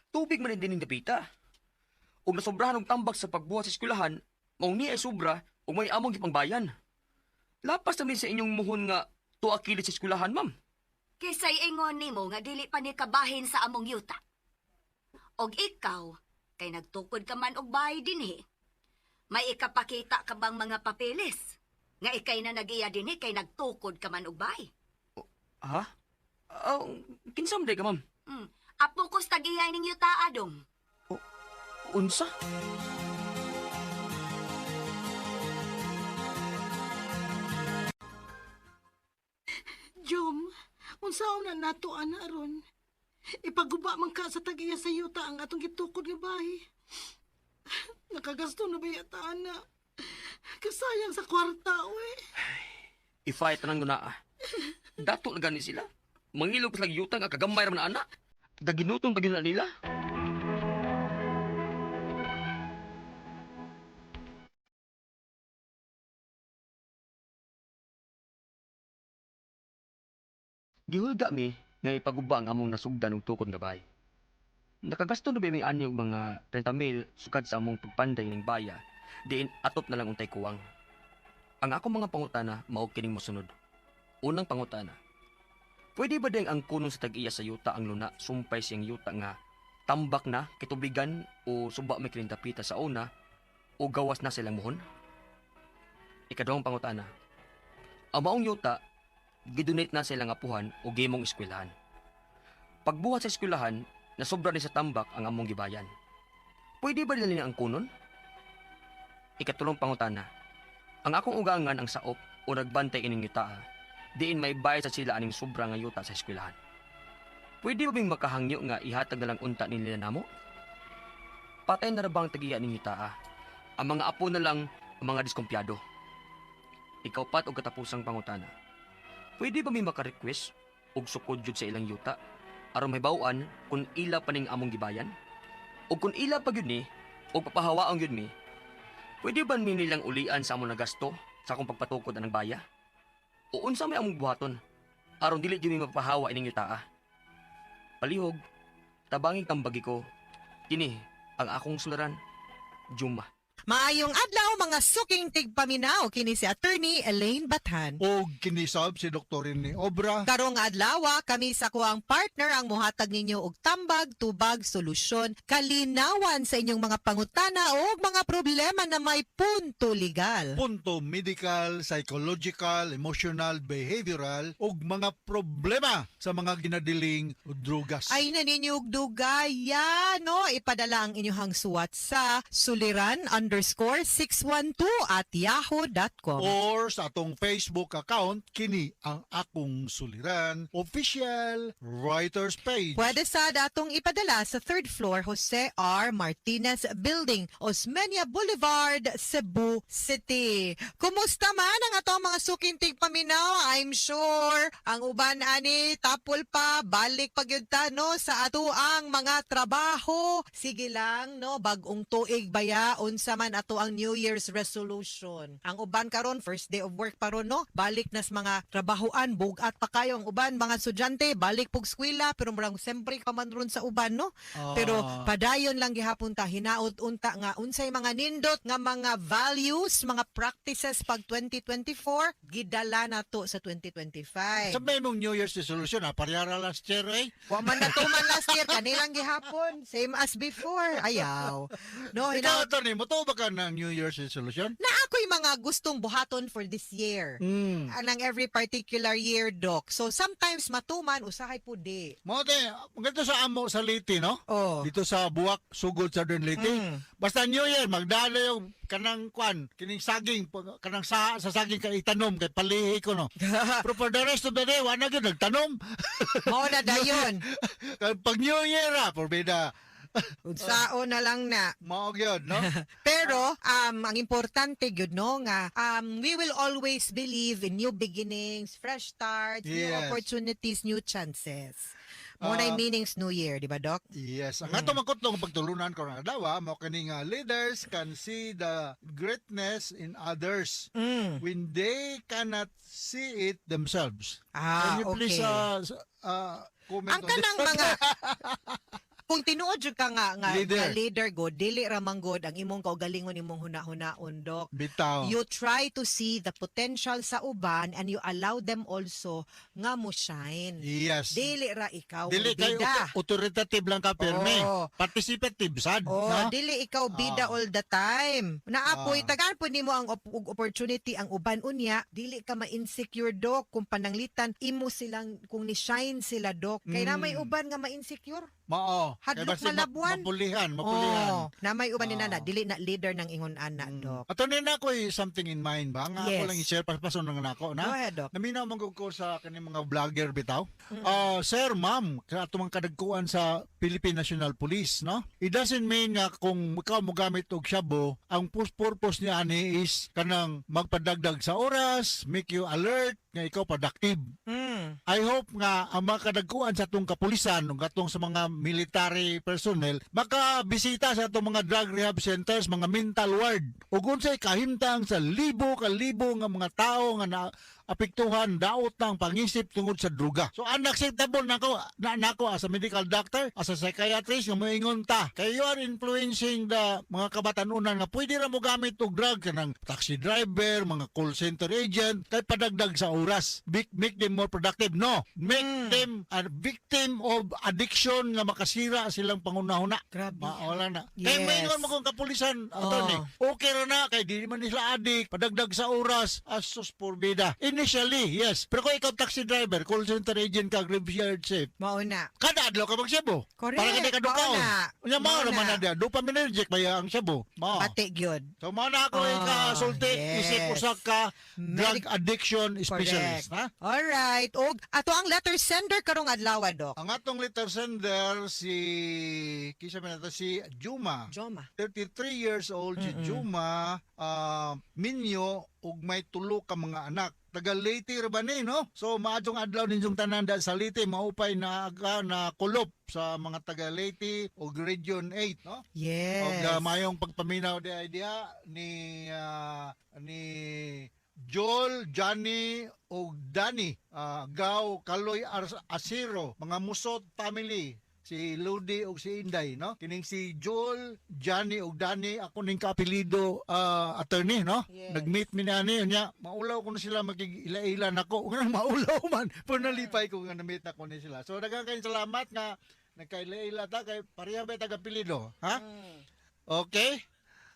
Tubig man din ning dapita. Ug nasobrahan og tambak sa pagbuhat sa eskwelahan, mao ni ay sobra ug may among gipangbayan. Lapas na sa inyong muhon nga tuwa kilit sa eskwelahan ma'am. Kisay ingon nimo nga dili pa ni kabahin sa among yuta. Og ikaw, kay nagtukod ka man og bahay dinhi. May ikapakita ka bang mga papeles? Nga ikay na nag-iya dinhi kay nagtukod ka man og bahay. Ha? Kinsam day ka ma'am? Apo ko sa tag-iyay ning yuta adong. Unsa? Jom, unsaon na nato ana aron? Ipaguba man ka sa tagiya sa yuta ang atong gitukod nga bahay. Nakagasto na ba yata ana? Kasayang sa kwarta, we. I-fight nang guna. Dato na gani sila. Mangilog sa yuta nga kagambay ra man ana. Daginutong bagyo na nila. Gihulga mi nga ipaguba ang among nasugdan og tukod nga bahay. Nakagasto na ba may ani og mga 30 mil sukad sa among pagpanday ning baya, diin atop na lang untay kuwang. Ang akong mga pangutana mao kining mosunod. Unang pangutana. Pwede ba ding ang kunon sa tag-iya sa yuta ang luna sumpay siyang yuta nga tambak na kitubigan o suba may kinintapita sa una o gawas na silang muhon? Ikaduhang pangutana. Ang maong yuta gidonate na silang apuhan o gimong eskwelahan. Pagbuhat sa eskwelahan, nasobra ni sa tambak ang among gibayan. Pwede ba nila ang kunon? Ikatulong pangutana. Ang akong ugangan ang saop o nagbantay ining yuta, diin may bayad sa sila aning sobra nga yuta sa eskwelahan. Pwede ba bing makahangyo nga ihatag na lang unta nila namo? Patay na ra bang tagiya ninyo taa? Ang mga apo na lang ang mga diskumpiyado. Ikaw pat og katapusang pangutana. Pwede ba may maka-request og sukod jud sa ilang yuta aron mahibaw-an kung ila pa ning among gibayan? O kung ila pa gyud ni o papahawaon gyud mi, pwede ba mi nilang ulian sa among nagasto sa akong pagpatukod anang baya? O unsa may among buhaton aron dili gyud mi mapahawa ining yuta? Palihog, tabangin kambagi ko, kini ang akong sularan, Juma. Maayong adlaw mga suking tigpaminaw kini si Attorney Elaine Bathan. O kinisab si Dr. Rene Obra. Karong adlaw kami sa kuang partner ang muhatag ninyo og tambag, tubag, solusyon, kalinawan sa inyong mga pangutana o mga problema na may punto legal. Punto medical, psychological, emotional, behavioral ug mga problema sa mga ginadiling drugas. Ay naninyog dugaya, no? Ipadala ang inyong suwat sa suliran_612@yahoo.com or sa atong Facebook account, kini ang akong suliran official writers page. Pwede sa datong ipadala sa 3rd floor Jose R. Martinez Building, Osmeña Boulevard, Cebu City. Kumusta man ang atong mga suking tigpaminaw? I'm sure ang uban ani tapol pa, balik pagyud no sa ato ang mga trabaho. Sige lang no, bag-ong tuig baya unsa man ato ang New Year's resolution. Ang uban karon first day of work pa ron no, balik nas mga trabahoan, bugat pa kayo ang uban mga estudyante, balik pug eskwela pero murang siyempre ka man ron sa uban no. Pero padayon lang gihapon ta hinaot unta nga unsay mga nindot nga mga values, mga practices pag 2024 gidala nato sa 2025. Sabay mong New Year's resolution parehara last year Wa man natuman last year kanilang gihapon, same as before. Ayaw. No, ikaw Tony, mo to ba ka ng New Year's resolution? Na ako'y mga gustong buhaton for this year. Anang every particular year, Doc. So sometimes matuman, usahay po di. Mo te, ganito sa amo sa Leyte, no? Dito sa Buwak, Sugod, Southern Leyte. Basta New Year, magdala yung kanang kwan, kining saging, kanang sa saging kay itanom, kay palihi ko, no? Pero for the rest of the day, wala gyud nagtanom. Mao na dayon. Pag New Year, porbida. Unsao na lang na. Mao gyud, no? Pero ang importante gyud no nga we will always believe in new beginnings, fresh starts, new opportunities, new chances. Mo na meanings New Year, di ba, Doc? Yes. Ang ato magkutlong pagtulunan ko nga daw, mo kaning leaders can see the greatness in others when they cannot see it themselves. Can you please comment ang kanang mga kung tinuod jud ka nga leader go, dili ra man god ang imong kaugalingon imong huna-hunaon, Doc. Bitaw. You try to see the potential sa uban and you allow them also nga mo shine. Yes. Dili ra ikaw dili kayo authoritative lang ka perme. Participative sad. No? Dili ikaw bida all the time. Naapoy tagaan po nimo ang opportunity ang uban unya, dili ka ma-insecure, Doc, kung pananglitan imo silang kung ni shine sila, Doc. Kay na may uban nga ma-insecure. Mao. Hadlok malabuan. Mapulihan. Na may uban ni nana, dili na leader ng ingon ana, Doc. Ato ni na ko something in mind ba? Nga ako lang i-share pason ng nako na. Go ahead, Doc. Naminaw man ko sa kaning mga vlogger bitaw. Sir, ma'am, ato man kadagkuan sa Philippine National Police, no? It doesn't mean nga kung ikaw mo gamit og shabu, ang purpose niya ani is kanang magpadagdag sa oras, make you alert, nga ikaw productive. I hope nga ang mga kadagkuan sa atong kapulisan ug atong sa mga military personnel makabisita sa atong mga drug rehab centers, mga mental ward ug unsay kahimtang sa libo-kalibo nga mga tao nga naapektuhan daot ng pangisip tungod sa druga. So unacceptable nako as a medical doctor, as a psychiatrist nga moingon ta kay you are influencing the mga kabatanunan nga pwede ra mo gamit og drug kanang taxi driver, mga call center agent kay padagdag sa oras. Make them more productive. No, make them a victim of addiction nga makasira silang pangunahuna. Grabe. Wala na. Kay moingon mo kung kapulisan, attorney. Okay ra na kay di man nila addict, padagdag sa oras, asus porbida. In Initially, yes. Pero kung ikaw taxi driver, call center agent ka, graveyard shift, Mauna. kada adlaw ka mag-Cebu. Correct. Para kada kadukaon. Mauna. Unya mao Mauna. naman na dia, dopaminergic ba ang Cebu? Mao. Pati gyud. So mao na ako ikasulti, isip usa ka drug addiction specialist, ha? Alright. Og ato ang letter sender karong adlaw, Dok. Ang atong letter sender si kisa man nato si Juma. 33 years old si Juma, minyo ug may tulo ka mga anak. Taga Leyte ra ba ni, no? So maadtong adlaw ninyong tanan da sa Leyte maupay na kulop sa mga taga Leyte ug Region 8, no? Yes. Og mayong pagpaminaw di idea ni Joel, Johnny ug Danny, Gaw, Kaloy, Asiro, mga Musot family, si Ludi ug si Inday, no? Kining si Joel, Johnny ug Danny, ako ning kaapelido attorney, no? Nag-meet mi na ni nya, maulaw ko na sila magigila-ila nako. Ug maulaw man, pero nalipay ko nga na-meet na ko ni sila. So daghang kayong salamat nga nagkaila-ila ta kay pareha ba taga-apelido, ha? Okay?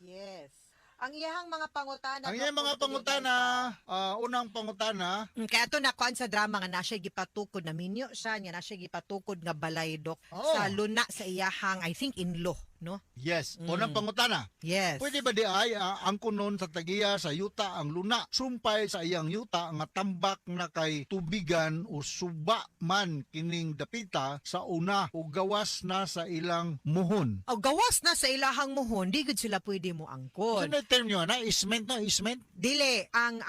Yes. Ang iyang mga pangutana. Ang iyang mga pangutana, unang pangutana. Kaya ito nakuan sa drama nga nasya gipatukod na minyo siya, nga nasya gipatukod nga balay, Dok, sa luna sa iyahang, I think, in-law, no? Yes, unang pangutana. Yes. Pwede ba di ay ang kunon sa tagiya sa yuta ang luna, sumpay sa iyang yuta nga tambak na kay tubigan o suba man kining dapita sa una o gawas na sa ilang muhon. O gawas na sa ilahang muhon, di gud sila pwede mo angkon. Ano term nyo na? Isment na? Isment? Dili, ang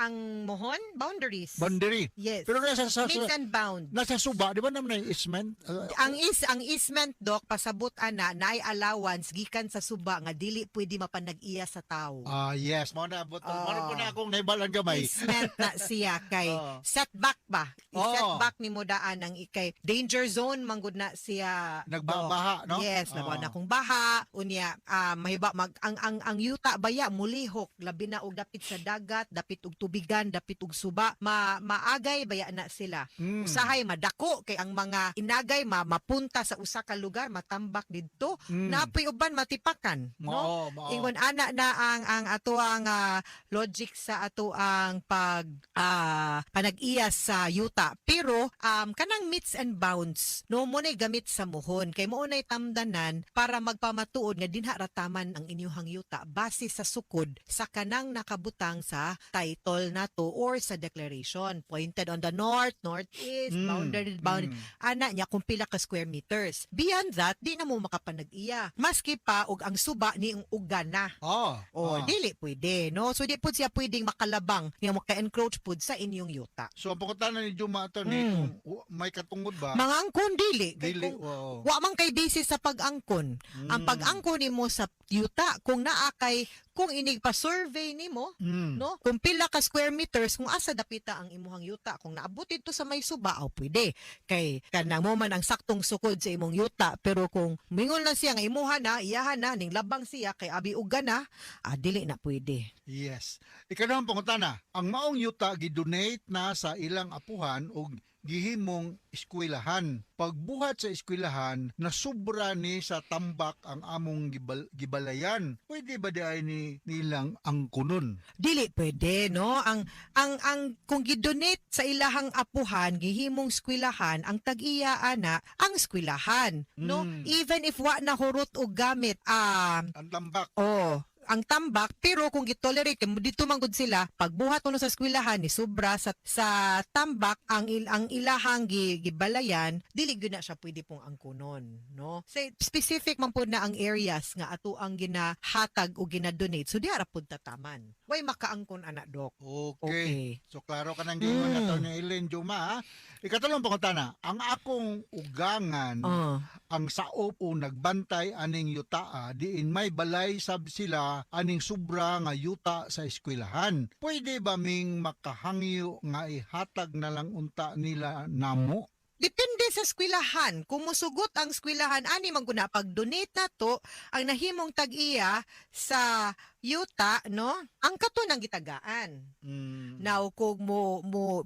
muhon, boundaries. Boundary. Yes. Pero nasa Meets and bound. Nasa suba, di ba naman na isment? Ang easement, Dok, pasabot ana naay allowance gikan sa suba nga dili pwede mapanag-iya sa tao. Yes, mo na abot. Mo na akong naibalan gamay. Easement na siya kay setback ba? I-setback ni mo daan ang ikay danger zone manggod na siya. Nagbaha, no? Yes, nabawa na kung baha unya mahiba ang yuta baya mulihok labi na og dapit sa dagat, dapit og tubigan, dapit og suba, maagay baya na sila. Usahay madako kay ang mga inagay mapunta sa usa ka lugar, matambak didto, napoy uban matipakan, no? Ingon ana na ang ato ang logic sa ato ang panag-iya sa yuta. Pero kanang meets and bounds, no mo nay gamit sa muhon kay mo nay tamdanan para magpamatuod nga dinha rataman ang inyuhang yuta base sa sukod sa kanang nakabutang sa title nato or sa declaration. Pointed on the north, northeast, bounded. Ana niya kung pila ka square meters. Beyond that, di na mo makapanag-iya. Maski pa og ang suba ni ang ugana. Dili pwede, no? So di pud siya pwedeng makalabang nga maka-encroach pud sa inyong yuta. So ang pangutana ni Juma attorney, kung may katungod ba? Mga angkon dili. Dili. Wa man kay basis sa pag-angkon. Ang pag-angkon nimo sa yuta kung naa kay kung inig pa survey nimo, no? Kung pila ka square meters, kung asa dapita ang imuhang yuta, kung naabot ito sa may suba, pwede. Kay kanang mo man ang saktong sukod sa imong yuta, pero kung mingon na siya nga imuha na, iyahan na ning labang siya kay abi ug gana, dili na pwede. Yes. Ikaduhang pangutana, ang maong yuta gidonate na sa ilang apuhan og gihimong eskwelahan. Pagbuhat sa eskwelahan, nasubra ni sa tambak ang among gibalayan. Pwede ba di ay nilang ang kunon? Dili pwede, no? Ang kung gidonate sa ilahang apuhan, gihimong eskwelahan, ang tag-iya ana ang eskwelahan, no? Even if wa na hurot og gamit ang tambak. Ang tambak, pero kung gitolerate mo dito manggod sila, pagbuhat mo sa eskwelahan ni sobra sa tambak ang ilahang gibalayan, dili gyud na siya pwede pong angkunon, no? Say specific man pud na ang areas nga ato ang ginahatag o ginadonate, so diara pud tataman. Way makaangkon ana, Dok. Okay. So klaro ka nang gingon nato ni Ellen Juma. Ikatulong pangutana, ang akong ugangan ang saop o nagbantay aning yuta, diin may balay sab sila aning sobra nga yuta sa eskwelahan. Pwede ba ming makahangyo nga ihatag na lang unta nila namo? Depende sa eskwelahan. Kung musugot ang eskwelahan, ani man guna pag-donate na to, ang nahimong tag-iya sa yuta, no? Ang kato ng gitagaan. Now, kung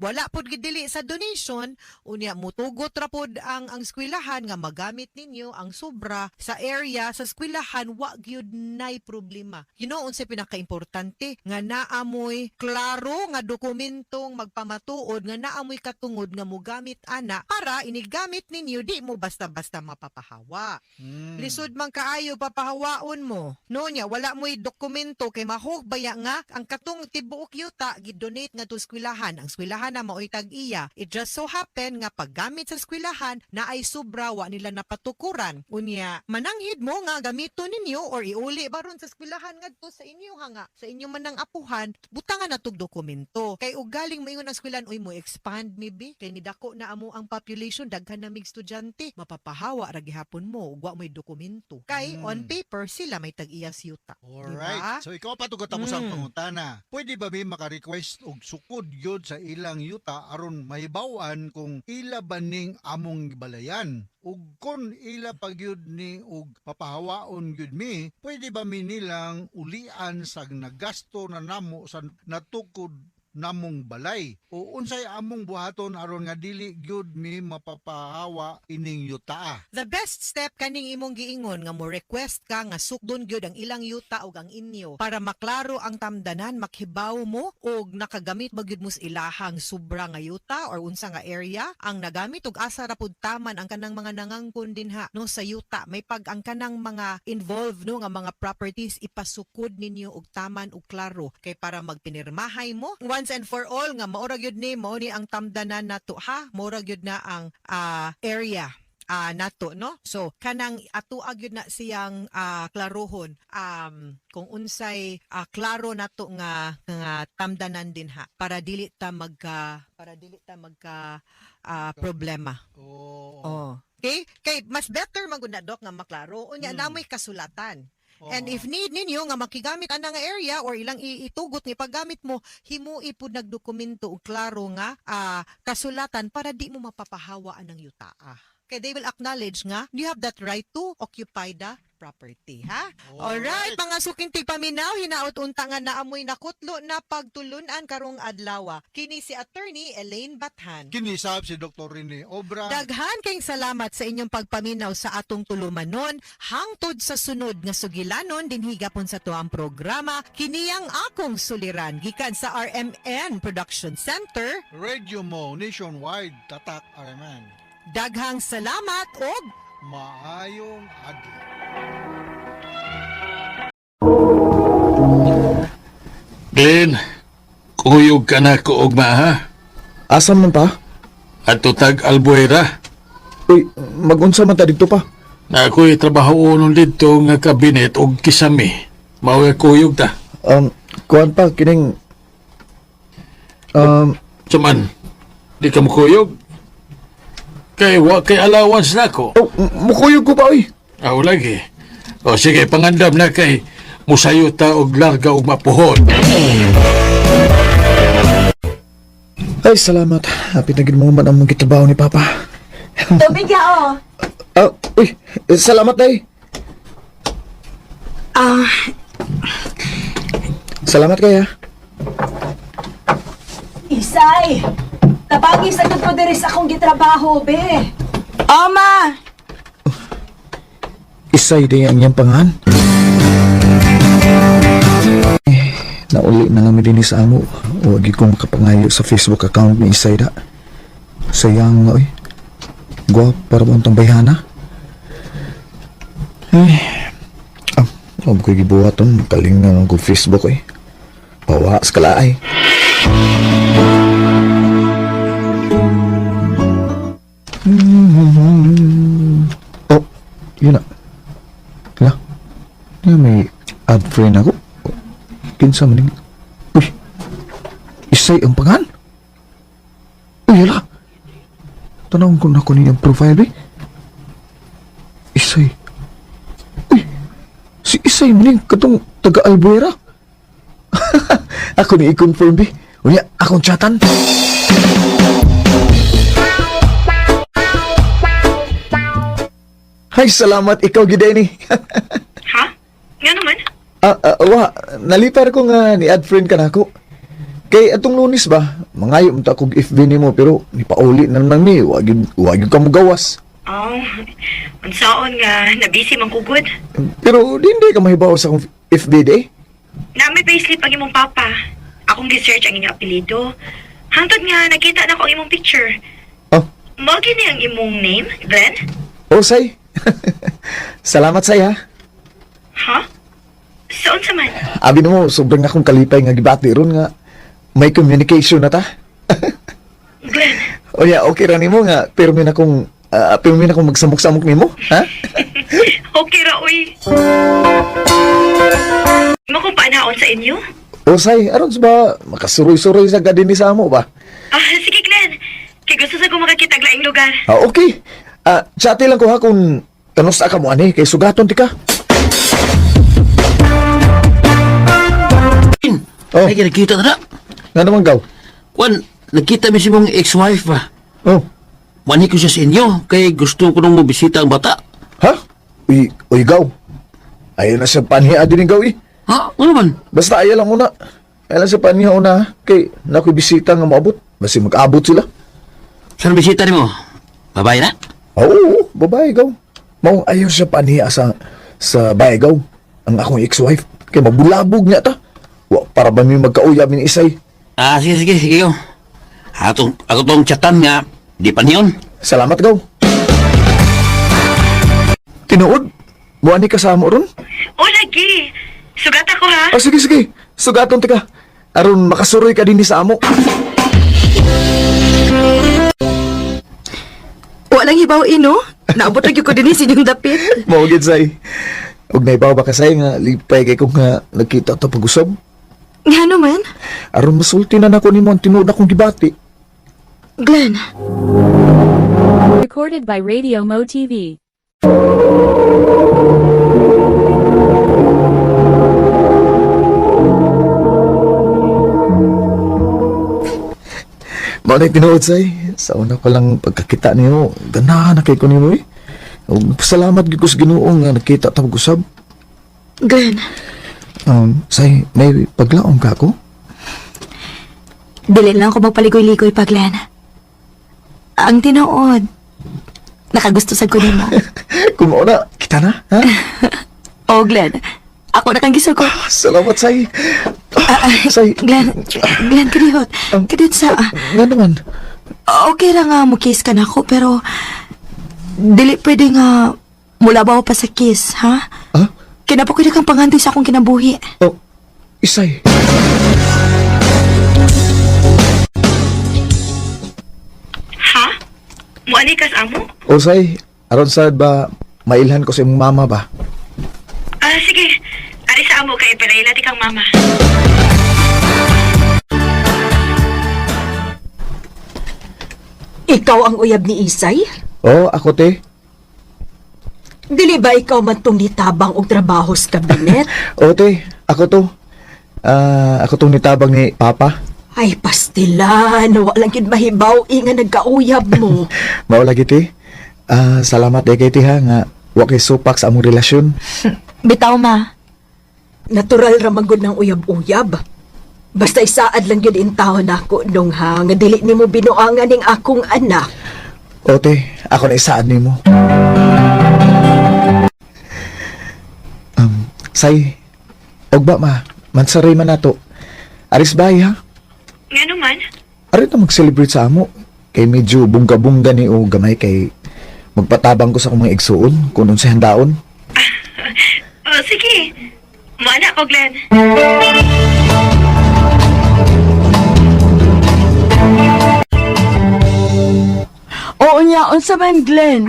wala pod gidili sa donation, unya mutugot ra pod ang eskwelahan nga magamit ninyo ang sobra sa area sa eskwelahan, wa gyud nay problema. You know, unsay pinakaimportante nga naamoy klaro nga dokumentong magpamatuod nga naamoy katungod nga mogamit ana para inigamit ninyo di mo basta-basta mapapahawa. Lisod man kaayo papahawaon mo. No nya wala mo'y dokumento kay mahog baya nga ang katong tibuok yuta gidonate nga to eskwelahan. Ang eskwelahan na maoy tag-iya. It just so happen nga paggamit sa eskwelahan na ay sobra wa nila napatukuran. Unya mananghid mo nga gamito ninyo or iuli baron sa eskwelahan ngadto sa inyo hanga sa inyo manang apuhan butangan na tog dokumento. Kay ug galing moingon ang eskwelahan uy mo expand maybe kay nidako na amo ang population daghan na mig estudyante mapapahawa ra gihapon mo ug wa mo'y dokumento. Kay on paper sila may tag-iyas yuta. Alright. So ikaw pa tugot mo sa pangutana. Pwede ba may maka-request og sukod yun sa ilang yuta aron mahibawan kung ila ba ning among balayan? Ug kon ila pagyud ni og papahawaon gyud mi, pwede ba mi nilang ulian sa nagasto na namo sa natukod namong balay o unsay among buhaton aron nga dili gyud mi mapapahawa ining yuta? The best step kaning imong giingon nga mo request ka nga sukdon gyud ang ilang yuta ug ang inyo para maklaro ang tamdanan, makhibaw mo og nakagamit ba gyud mo sa ilahang sobra nga yuta or unsa nga area ang nagamit ug asa ra pud taman ang kanang mga nangangkon dinha no sa yuta. May pag ang kanang mga involved no nga mga properties ipasukod ninyo og taman ug klaro kay para magpinirmahay mo once and for all nga maura gyud ni mo ni ang tamdanan nato ha, maura gyud na ang area nato no. So kanang atuag gyud na siyang klarohon kung unsay klaro nato nga tamdanan din ha para dili ta magka problema. Okay? Kay mas better maguna dok nga maklaro unya namoy kasulatan. And if need ninyo nga makigamit ana nga area or ilang itugot ni paggamit mo, himui pud nagdokumento og klaro nga kasulatan para di mo mapapahawaan ang yuta. Kay they will acknowledge nga you have that right to occupy the property, ha? Alright, mga suking tigpaminaw, hinaot unta nga naamoy nakutlo na pagtulunan karong adlaw. Kini si Attorney Elaine Bathan. Kinisab si Dr. Rene Obra. Daghan kayong salamat sa inyong pagpaminaw sa atong tulumanon. Hangtod sa sunod nga sugilanon din higapon sa tuang programa. Kiniyang akong suliran gikan sa RMN Production Center. Radio mo nationwide tatak RMN. Daghang salamat og maayong adlaw. Glenn, kuyog ka na ko og ha? Asan man pa? Ato tag Albuera. Uy, magunsa man ta dito pa? Na ako'y trabaho unon dito nga kabinet og kisami. Mao nga kuyog ta. Kuan pa, kining... Saman, di ka mo kuyog? Kay allowance na ko. Mukuyog ko pa, uy. Lagi. O sige, pangandam na kay musayuta og larga og mapuhon. Ay, salamat. Hapit na ginawa man ang magkitrabaho ni Papa. Tubig ya, Uy, salamat, day. Salamat kaya. Isay! Tabagi sa ko diri sa akong gitrabaho, be. Oma! Isay din ang iyang pangahan. Nauli na lang din sa amo. Huwag kong makapangayo sa Facebook account ni Isay da. Sayang nga, oy. Guwap para mo ang tambayhana. Huwag ko'y gibuhaton. Kalingan ko Facebook, oy. Pawas ka laay. Oh, yun na. Hala, may add friend ako. Kinsa maning... Uy, Isay ang pangan? Uy, hala. Tanawin ko na ko niyang profile, eh. Isay. Uy, si Isay maning katong taga-Albuera. Ako ni i-confirm, eh. Unya, akong chatan. Ay, salamat. Ikaw, Gideni. Ha? Nga naman? Nalipar ko nga ni ad friend ka na ako. Kay atong Lunes ba, mangayo mo ta kog FB nimo pero ni pauli na naman mi, wag ka mo gawas. Oh, unsaon nga, nabisi man kugod. Pero di ka mahibaw sa akong FB day. Na may payslip ang imong papa. Akong gi-search ang inyong apelido. Hangtod nga, nakita na ko ang imong picture. Oh. Mao gini ang imong name, Glenn? Oh, say. Salamat say ha. Ha? Saan sa man? Abi mo, sobrang akong kalipay nga gibati ron nga may communication na ta. Glenn. O ya, okay ra nimo nga pero min akong magsamok-samok nimo, ha? Okay ra, uy. Imo kong paanaon sa inyo? O say, aron ba makasuroy-suroy sa gadin ni sa amo ba? Sige, Glenn. Kay gusto sa kong makakita ang laing lugar. Okay. Chati lang ko ha kung kanusta ka mo ani kay sugaton ti ka. Oh. Ay, nakita na na. Nga naman gaw? Juan, nakita mi si mong ex-wife ba? Oh. Mani ko siya sa inyo, kay gusto ko nung mabisita ang bata. Ha? Uy, gaw. Ayaw na siya paniha din gaw eh. Ha? Ano man? Basta ayaw lang muna. Ayaw lang siya paniha una ha. Kay nako'y bisita nga maabot. Basta mag-abot sila. Saan bisita ni mo? Babae na? Oo, babae gaw. Maong ayaw siya paniha sa bahay gaw. Ang akong ex-wife. Kay mabulabog niya ta. Para ba may magkauyab ni Isay? Sige ko. Ako tong chatan nga, di pa niyon. Salamat gaw. Tinuod? Buwan ni kasama ron? O, lagi. Sugat ako, ha? Sige. Sugaton tika. Aron makasuroy ka din ni sa amo. Walang hibaw ino. Naabot lagi ko din sa inyong dapit. Maugid say. Huwag na ibaw ba kasay nga lipay kay kung nga nagkita ito pag-usab. Nga naman? Aron masulti na nako ni mo ang tinuod akong gibati. Glenn. Recorded by Radio Mo TV. Mao na tinuod say. Sa una pa lang pagkakita niyo, ganahan na kay ko nimo eh. Salamat gid ko sa Ginoo nga nakita ta pag-usab. Glenn. Say, may paglaom ka ako? Dili lang ko magpaligoy-ligoy pa, Glenn. Ang tinuod, nakagusto sa kunin mo. Kumao na, kita na, ha? Oh, Glenn. Ako na kang gisugo. Salamat, say. Say. Glenn, kanihot. Kanihot sa... Nga naman. Okay ra nga mo kiss ka na ako, pero... Dili pwede nga mulabaw pa sa kiss, ha? Ha? Kinapakoy na kang pangandoy sa akong kinabuhi. Oh, Isay. Ha? Muani kas amo? O say, aron sad ba mailhan ko sa imong mama ba? Sige. Ari sa amo kay pinailati kang mama. Ikaw ang uyab ni Isay? Oh, ako te. Dili ba ikaw man tong nitabang og trabaho sa kabinet? O te, ako to. Ako tong nitabang ni Papa. Ay, pastilan. Walang yun mahibaw nga nagkauyab mo. Mao lagi te. Salamat kay te ha nga wa kay supak sa among relasyon. Bitaw ma. Natural ramagod ng uyab-uyab. Basta isaad lang yun in taon ako nung ha, nga dili ni mo binuangan ning akong anak. Ote, ako na isaad ni mo. Say, ogba ma, mansaray man nato. Aris bahay ha? Nga naman? Aris na mag-celebrate sa amo. Kay medyo bungga-bungga ni o gamay kay magpatabang ko sa akong mga igsuon kung nun sa handaon. Sige. Maana ko, Glenn. Oo niya, unsa man Glenn.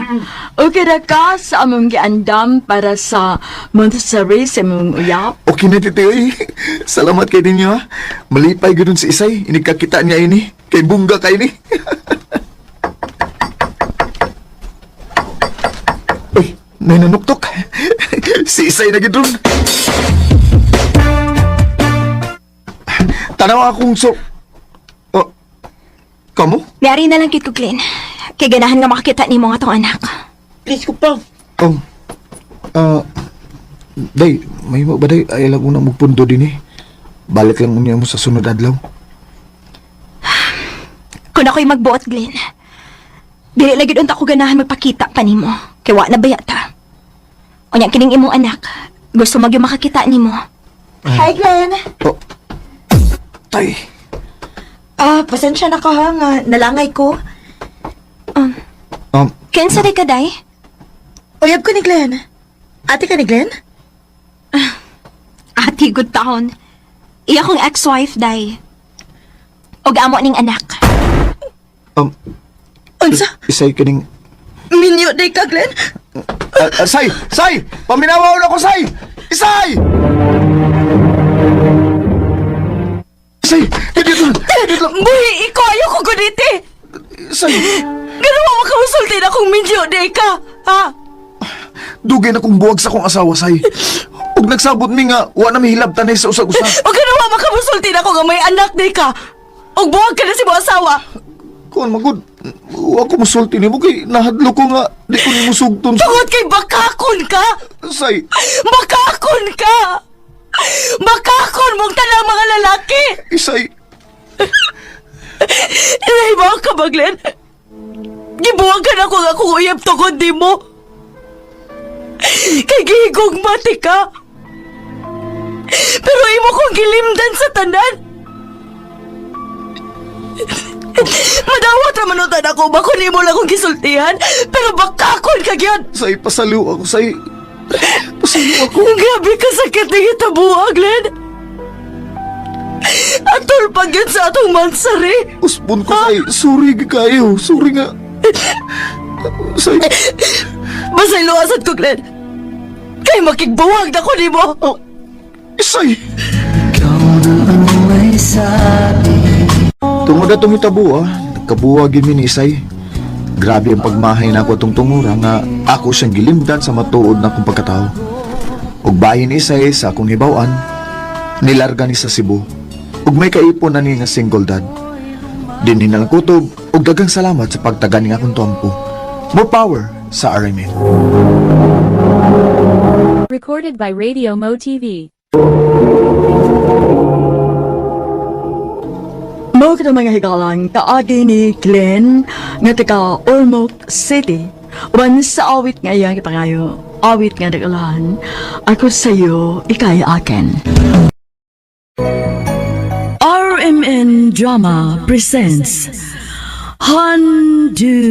Okay ra ka sa among giandam para sa Montessori sa among uyap? Okay na titiyo eh. Salamat kay ninyo ha. Malipay ganoon si Isay. Inigkakita niya ini. Kay bungga kay ni. Uy, may nanuktok. Si Isay na gidron. Tanaw akong Oh, kamo? Nari na lang kit ko, Glenn. Kay ganahan nga makakita ni mo nga tong anak. Please ko pa. Day, may mo ba day? Ay lang unang magpundo din eh. Balik lang niya mo sa sunod adlaw. Kung ako'y magbuot, Glenn, dili lagi doon ako ganahan magpakita pa nimo. Kaya wa na bayata. O niya kining imong anak, gusto magyo makakita nimo. Hi, Glenn. Tay. Pasensya na ka ha, nga nalangay ko. Kinsa di ka, day? Uyab ko ni Glenn. Ate ka ni Glenn? Ati, good taon. Iya kong ex-wife, day. Og amo ning anak. Unsa? Isay kaning... Minyo day ka, Glenn? Say! Say! Paminawaw na ko, Say! Isay! Say! Dito lang! Buhi, ikaw ayaw ko guniti! Say! Ganun mo makamusulti na kung minyo day ka, ha? Dugay na kong buwag sa kong asawa, Say. Ug nagsabot mi nga, wa na mihilab tanay sa usag-usa. O ganun mo makamusulti na kung may anak day ka. O buwag ka na si mo asawa. Kuan magud, wa ko musulti nimo kay nahadlo ko nga di ko nimo sugton. Tungod kay bakakon ka! Say! Bakakon ka! Bakakon mong tanang mga lalaki! Isay! Inahibaw ka ba, Glenn? Gibuwagan ako nga kung uyab tungod di mo. Kay gihigog mati ka. Pero imo kong gilimdan sa tanan. Madawat raman utan ako ba kung imo lang kong gisultihan. Pero bakakon ka gyud. Say, pasaliw ako, Say. Pasaliw ako. Grabe ka sakit ng itabuha, Glenn. Atol pag yun sa atong mansari. Uspon ko, Say. Sorry kayo. Sorry nga. Say. Basta iluwasan ko, Glenn. Kay makigbuwag na ko ni mo. Say. Tungod na itong itabu, nagkabuwagin mi ni Isay. Grabe ang pagmahay na ako itong tungura nga ako siyang gilimdan sa matuod na akong pagkatao. Ug bahin ni Isay sa akong hibawan, nilarga ni sa Cebu. Ug may kaipon na ni nga single dad. Dinhin na lang kutob, ug dagang salamat sa pagtagan nga akong tuampo. More power sa RMN. Recorded by Radio Mo TV. Mo ka mga higalang kaagi ni Glenn nga taga Ormoc City. Uban sa awit nga iyang ipangayo, awit nga nagalahan, ako sa'yo, ikay akin. RMN Drama presents Handumanan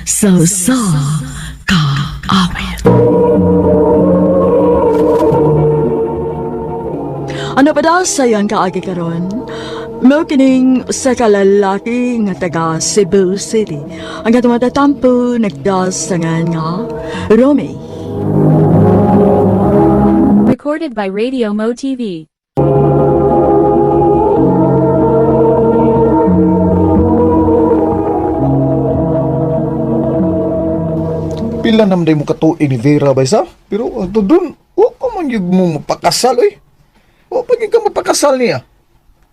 Sa Ka Awit. Ano pa daw sa iyang kaagi karon? Mo kining sa kalalaki nga taga Cebu City. Ang tumatatampo nagdasangan nga Romy. Recorded by Radio Mo TV. Pila naman day mo katuig ni Vera ba isa? Pero ato dun, wa pa man yun mo mapakasal eh. Wa pa yun ka mapakasal niya.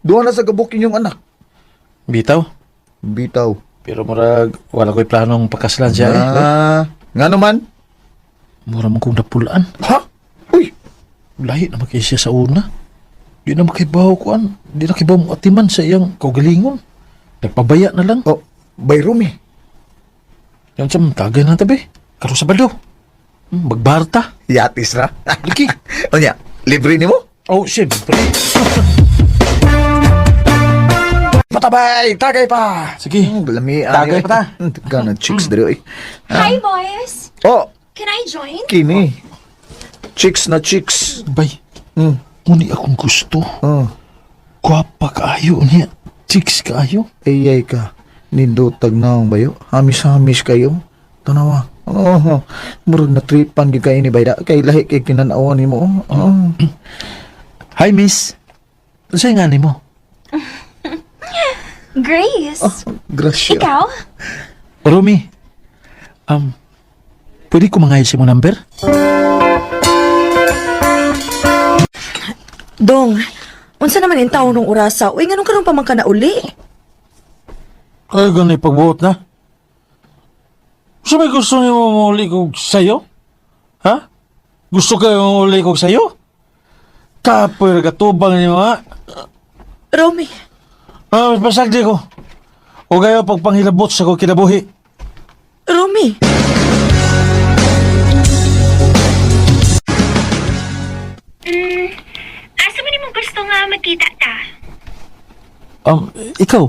Doon na sa gabukin yung anak. Bitaw? Bitaw. Pero murag, wala ko'y planong pakasalan siya Nga naman? Mura man kong napulaan. Ha? Uy! Lahi naman kayo siya sa una. Di na makibaw ko an. Di na kibaw mo atiman sa iyang kaugalingon. Nagpabaya na lang. Oh, by Rumi. Yan siya, tagay na tabi. Karo sa balo. Magbarta. Yatis na. Liki. O niya, libre ni mo? Oh, siyempre. Patabay! Tagay pa! Sige. Lami. Tagay pa ta. Ganang chicks dali. Hi, boys! Oh! Can I join? Kini. Chicks na chicks. Bay. Muni akong gusto. Kwapa kaayo niya. Chicks kaayo. Ayay ka. Nindotag naong bayo. Hamis-hamis kayo. Tanawa. Murag na tripan gi kayo ni Bayda. Kay lahi kay kinanawan ni mo. Hi, miss. Sa'yo nga ni mo? Grace. Gracia. Ikaw? Romy. Pwede ko mangayos mo number? Dong, unsa naman yung taon ng orasa? Uy, ganun ka nung pamangka na uli. Ay, ganun pagbuot na. Sabi gusto niyo mo muli ko sa'yo? Ha? Gusto kayong uli ko sa'yo? Kapoy, gatubang niyo ha? Romy, Mas pasagdi ko. O gayo pagpanghilabot sa ko kinabuhi. Romy. Asa man mo gusto nga magkita ta? Ikaw,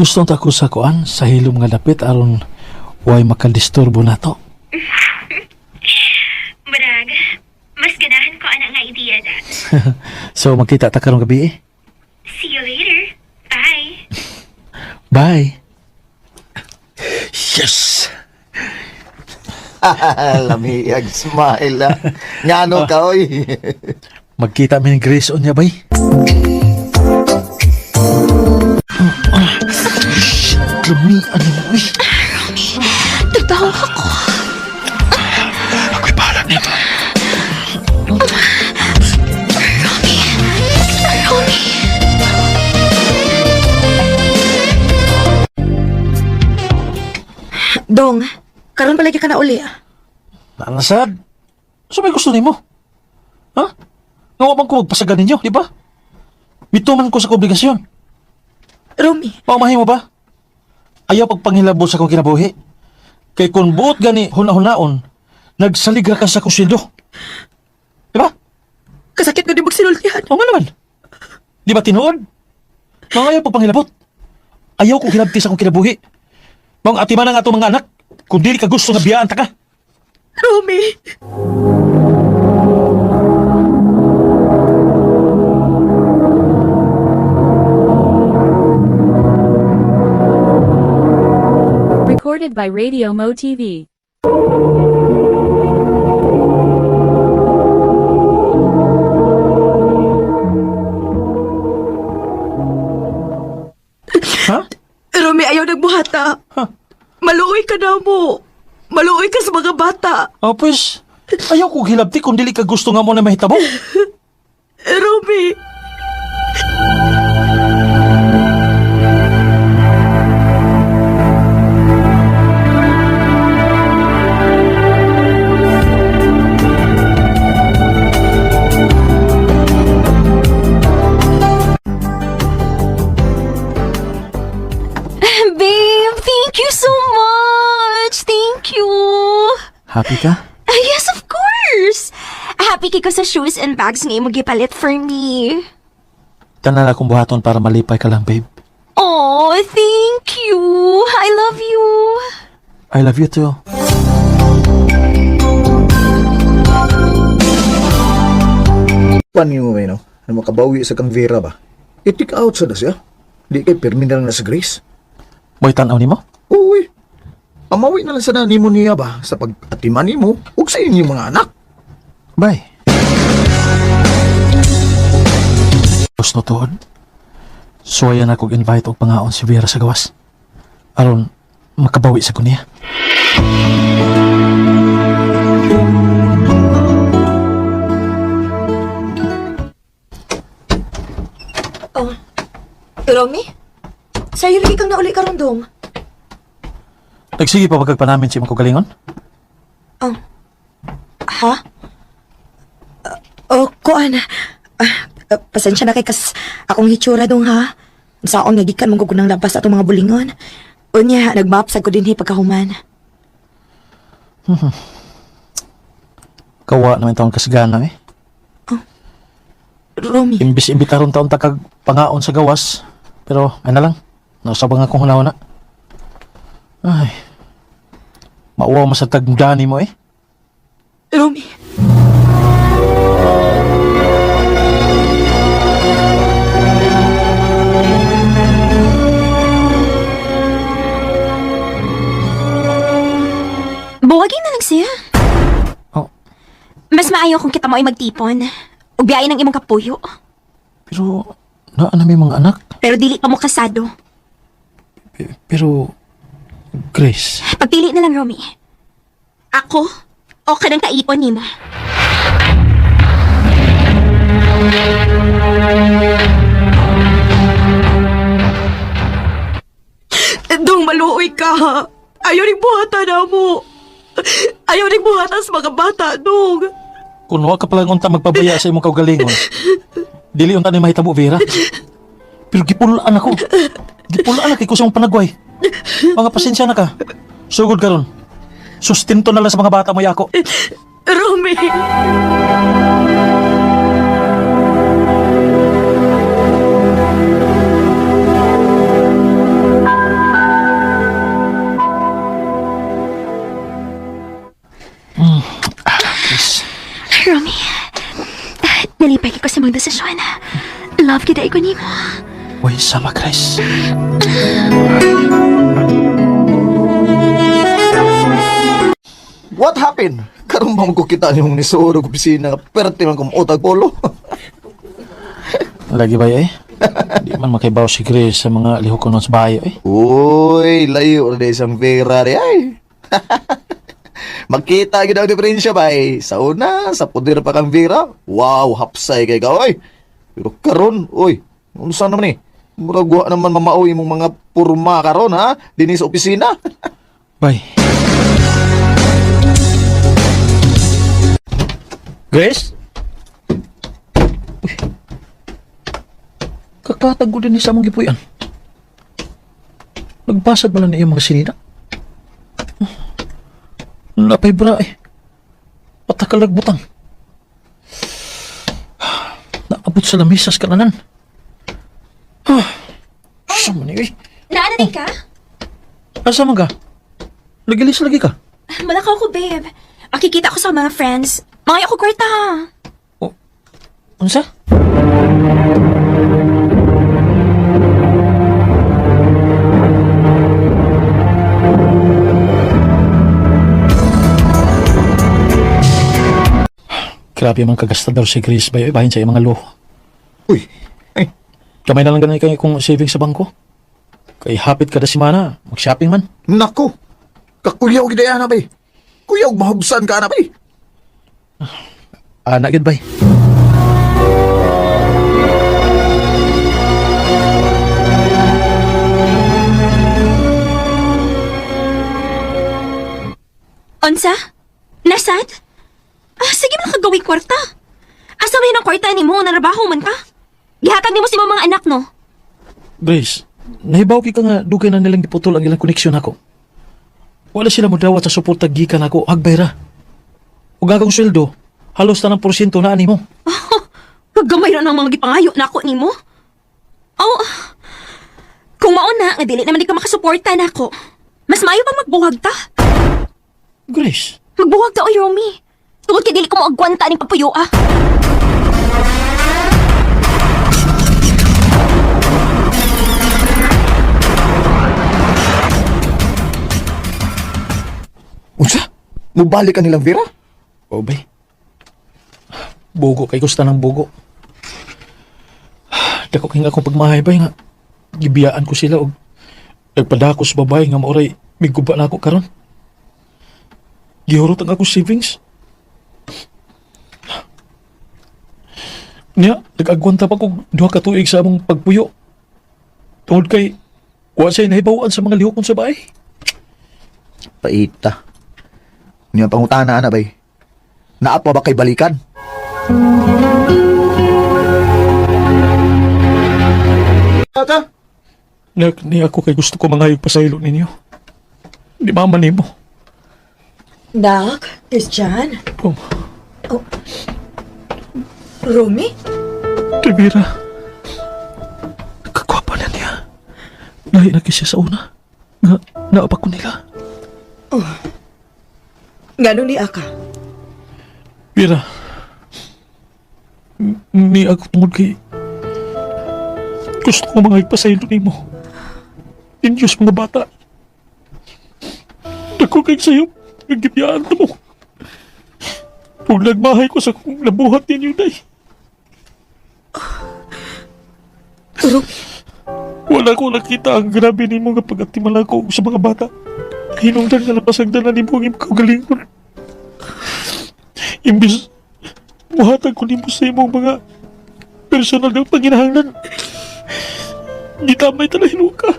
gusto ta ko sa kuan sa hilom nga dapit aron way makadisturbo nato. Murag, mas ganahan ko ana nga idea dat. So magkita ta karong gabi eh. See you later. Bye. Bye. Yes! Lamiyag smile ah. Ngano ka oy. Magkita mi ng Grace on niya bay. Lumi, ano mo eh? Tagtawa ako. Ako'y bahala niya ba? Dong, karon palagi ka na uli. Nanasad. So may gusto nimo? Ha? Ngawa man ko magpasagan ninyo, di ba? Bituman ko sa obligasyon. Romy. Pamahin mo ba? Ayaw pagpanghilabot sa kong kinabuhi. Kay kung buot gani huna-hunaon, nagsaligra ka sa kusildo. Di ba? Kasakit ko di magsinultihan. Oo nga naman. Di ba tinuod? Mga ayaw pagpanghilabot. Ayaw kong hilabti sa kong kinabuhi. Mga atiman ang atong mga anak, kung dili ka gusto nga biyaan ta ka. Romy. Recorded by Radio Mo TV. Ha? Romy, ayaw nagbuhata. Maluoy ka na mo. Maluoy ka sa mga bata. Pues, ayaw kong hilabti kung dili ka gusto nga mo na mahitabo. Romy. Babe, thank you so much. Thank you. Happy ka? Yes, of course. Happy kay ko sa shoes and bags nga mo gipalit for me. Tanan akong buhaton para malipay ka lang, babe. Oh, thank you. I love you. I love you too. Paano mo ba no? Na makabawi sa kang Vera ba? I-take out sa na siya. Di kay perminal na sa Grace. Boy, tanaw ni mo? Uy. Amawi na lang sa nanimo niya ba sa pag-atiman nimo ug sa inyong mga anak. Bye. Gusto tuod. Suwayan akong invite og pangaon si Vera sa gawas. Aron makabawi sa kunya. Oh. Romy? Sa'yo lagi kang nauli karon dong. Nagsige pa pagkagpanamin si Makugalingon? Oh. Ha? Kuan. Pasensya na kay kas akong hitsura dong ha. Saong nagikan mong gugunang labas atong mga bulingon. Unya, nagmapsag ko din pagkahuman. Kawa naman taon kasigana eh. Romy. Imbis imbitaron taon takag pangaon sa gawas. Pero, ay na lang. Nausabang akong hunaw na. Ay. Mauwaw masatag dani mo eh. Romy. Buwagin na lang siya. Oh. Mas maayo kung kita mo ay magtipon. Ug biyahe ng imong kapuyo. Pero, naan na may mga anak. Pero dili pa mo kasado. Pero, Grace. Pagpili na lang, Romy. Ako o kanang kaipon nimo. Dong, maluoy ka. Ayaw rin buhatan na mo. Ayaw rin buhatan sa mga bata, Dong. Kung wa ka palang unta magpabaya sa imong kaugalingon, dili unta ni mahitabo, Vera. Pero gipulaan ako. Gipulaan kay kusang panagway. Mga pasensya na ka. Sugod karon. Sustento na lang sa mga bata mo yako. Romy! Romy, nalipay ko sa mga desisyon. Love kita ko nimo. Uy, sama, Chris. What happened? Karon ba ko kita yung nisuod og opisina perti man kung utag polo. Lagi ba eh? Di man makibaw si Chris sa mga lihok ko sa bayo eh. Uy, layo na isang Vera rin ay. Magkita gid ang diferensya ba eh. Sa una, sa poder pa kang Vera. Wow, hapsay kay ka oy. Pero karon, oy, unsa naman eh? Murag wa naman mamaoy mong mga purma karon ha, dinhi sa opisina. Bye. Grace? Uy. Kakatag ko din ni sa mong gipuyan. Nagbasag mo lang na iyong mga sinina. Napay bra eh. Patakalag butang. Naabot sa lamisas kananan. Asa man eh. Naananin ka? Asa man ka? Lagilis lagi ka? Malakaw ko, babe. Makikita ko sa mga friends. Mga ako kwarta, ha? Unsa? Grabe man kagastador si Chris bahin sa iyang mga luho. Uy, ay. Kamay na lang ganun kayo kung savings sa bangko. Kay hapit kada semana, mag-shopping man. Nako, kakuyaw gidaya na ba eh. Kuyaw mahubsan ka na ba eh. Anak gid bay. Onsa? Nasad? Sige man kagawi kwarta. Asa ba yun ang kwarta ni mo? Narabaho man ka? Gihatag ni mo si mga anak, no? Grace, nahibaw ka nga dugay na nilang giputol ang ilang koneksyon ako. Wala sila mo dawat sa suporta gikan ako, hagbayra. Ug akong sweldo, halos na ng porsyento na ani mo. Kagamay na ng mga gipangayo na ako ni mo. Oh, kung mauna, nga dili naman di ka makasuporta na ako. Mas maayo pa magbuwag ta. Grace? Magbuwag ta, oy, Romy. Tungod kay dili ko mo agwanta ning papuyo, ah. Unsa? Mubalik ka nilang Vera? O bay. Bugo kay gusto ng bugo. Dako kay nga akong pagmahay bay nga. Gibiyaan ko sila og nagpadako sa babae nga maoray miguba na ako karon. Gihurot ang akong savings. Nya, nag-agwanta pa kong 2 ka tuig sa among pagpuyo. Tungod kay wa siya nahibawaan sa mga lihokon sa bahay. Paita. Niya pangutana na bay. Naapa ba kay balikan? Ata? Ni ako kay gusto ko mangayog pa sa ilo ninyo. Di mama nimo. Doc, Christian. Oh. Oh. Romy? Rivera. Nagkagwapa na niya. Lahi na siya sa una. Naapak ko nila. Oh. Ngano ni Aka? Vera. Ni ako tungod kay gusto ko mga ipasaylo ni mo. Inyos mga bata. Dako kay sa'yo. Nagibiyaan na mo. Kung nagmahay ko sa kung nabuhat ninyo, day. Pero wala ko nakita ang grabe ni mo kapag atimala ko sa mga bata. Hinungdan nga napasagdan na ni mo ang imong kaugalingon. Imbis, buhatag ko ni mo sa imong mga personal na panginahanglan. Gitamay talahin ka.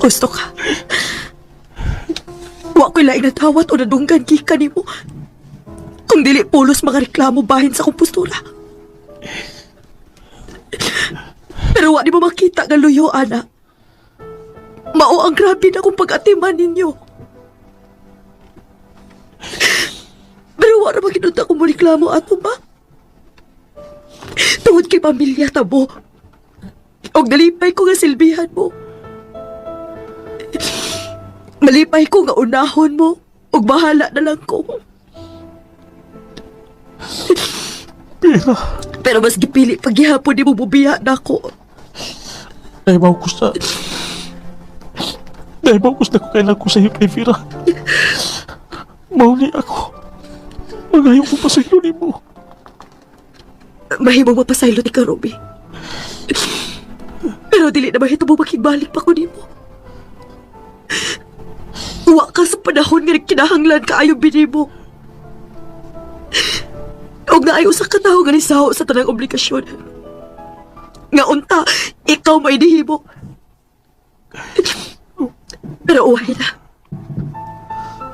gusto ka. Wa ko laing natawat o nadunggan gikan nimo. Kung dili pulos mga reklamo bahin sa akong postura. Pero wa di mo makita nga luyo, ana. Mao ang grabe na akong pag-atiman ninyo. Pero wa na makinunta akong reklamo ato ba? Tungod kay pamilya tabo. Og nalipay ko nga silbihan mo. Malipay ko nga unahon mo. Og bahala na lang ko. Pero mas gipili paghihapon di mo bubiya na ako. Dahil maukus na. Dahil maukus na ko kailan ko sa iyo kay Vera. Mauli ako. Magayo ko pa sa iyo ni mo. Mahimo mapasaylo ni ka, Romy. Pero dili na mahito mo makigbalik pa ko ni mo. Uwa ka sa panahon nga kinahanglan ka ayaw binimo. Og naayo sa kataho nga nisaho sa tanang obligasyon. Nga unta, ikaw may dihimo. Pero uway na.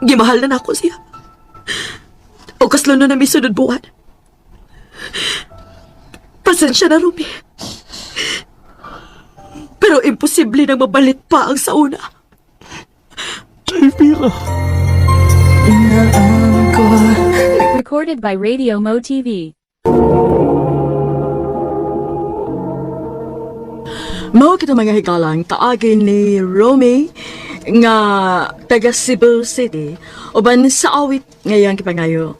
Gimahal na nako siya. O kaslo na nami sunod buwan. Pasensya na, Ruby. Pero imposible nang mabalit pa ang sauna. Vera. Recorded by Radio Mo TV. Mao kita mga hikalang kaagin ni Romy nga taga Cebu City uban sa awit ngayang kipangayo.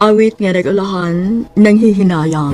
Awit nga nag-ulahan ng hihinayang.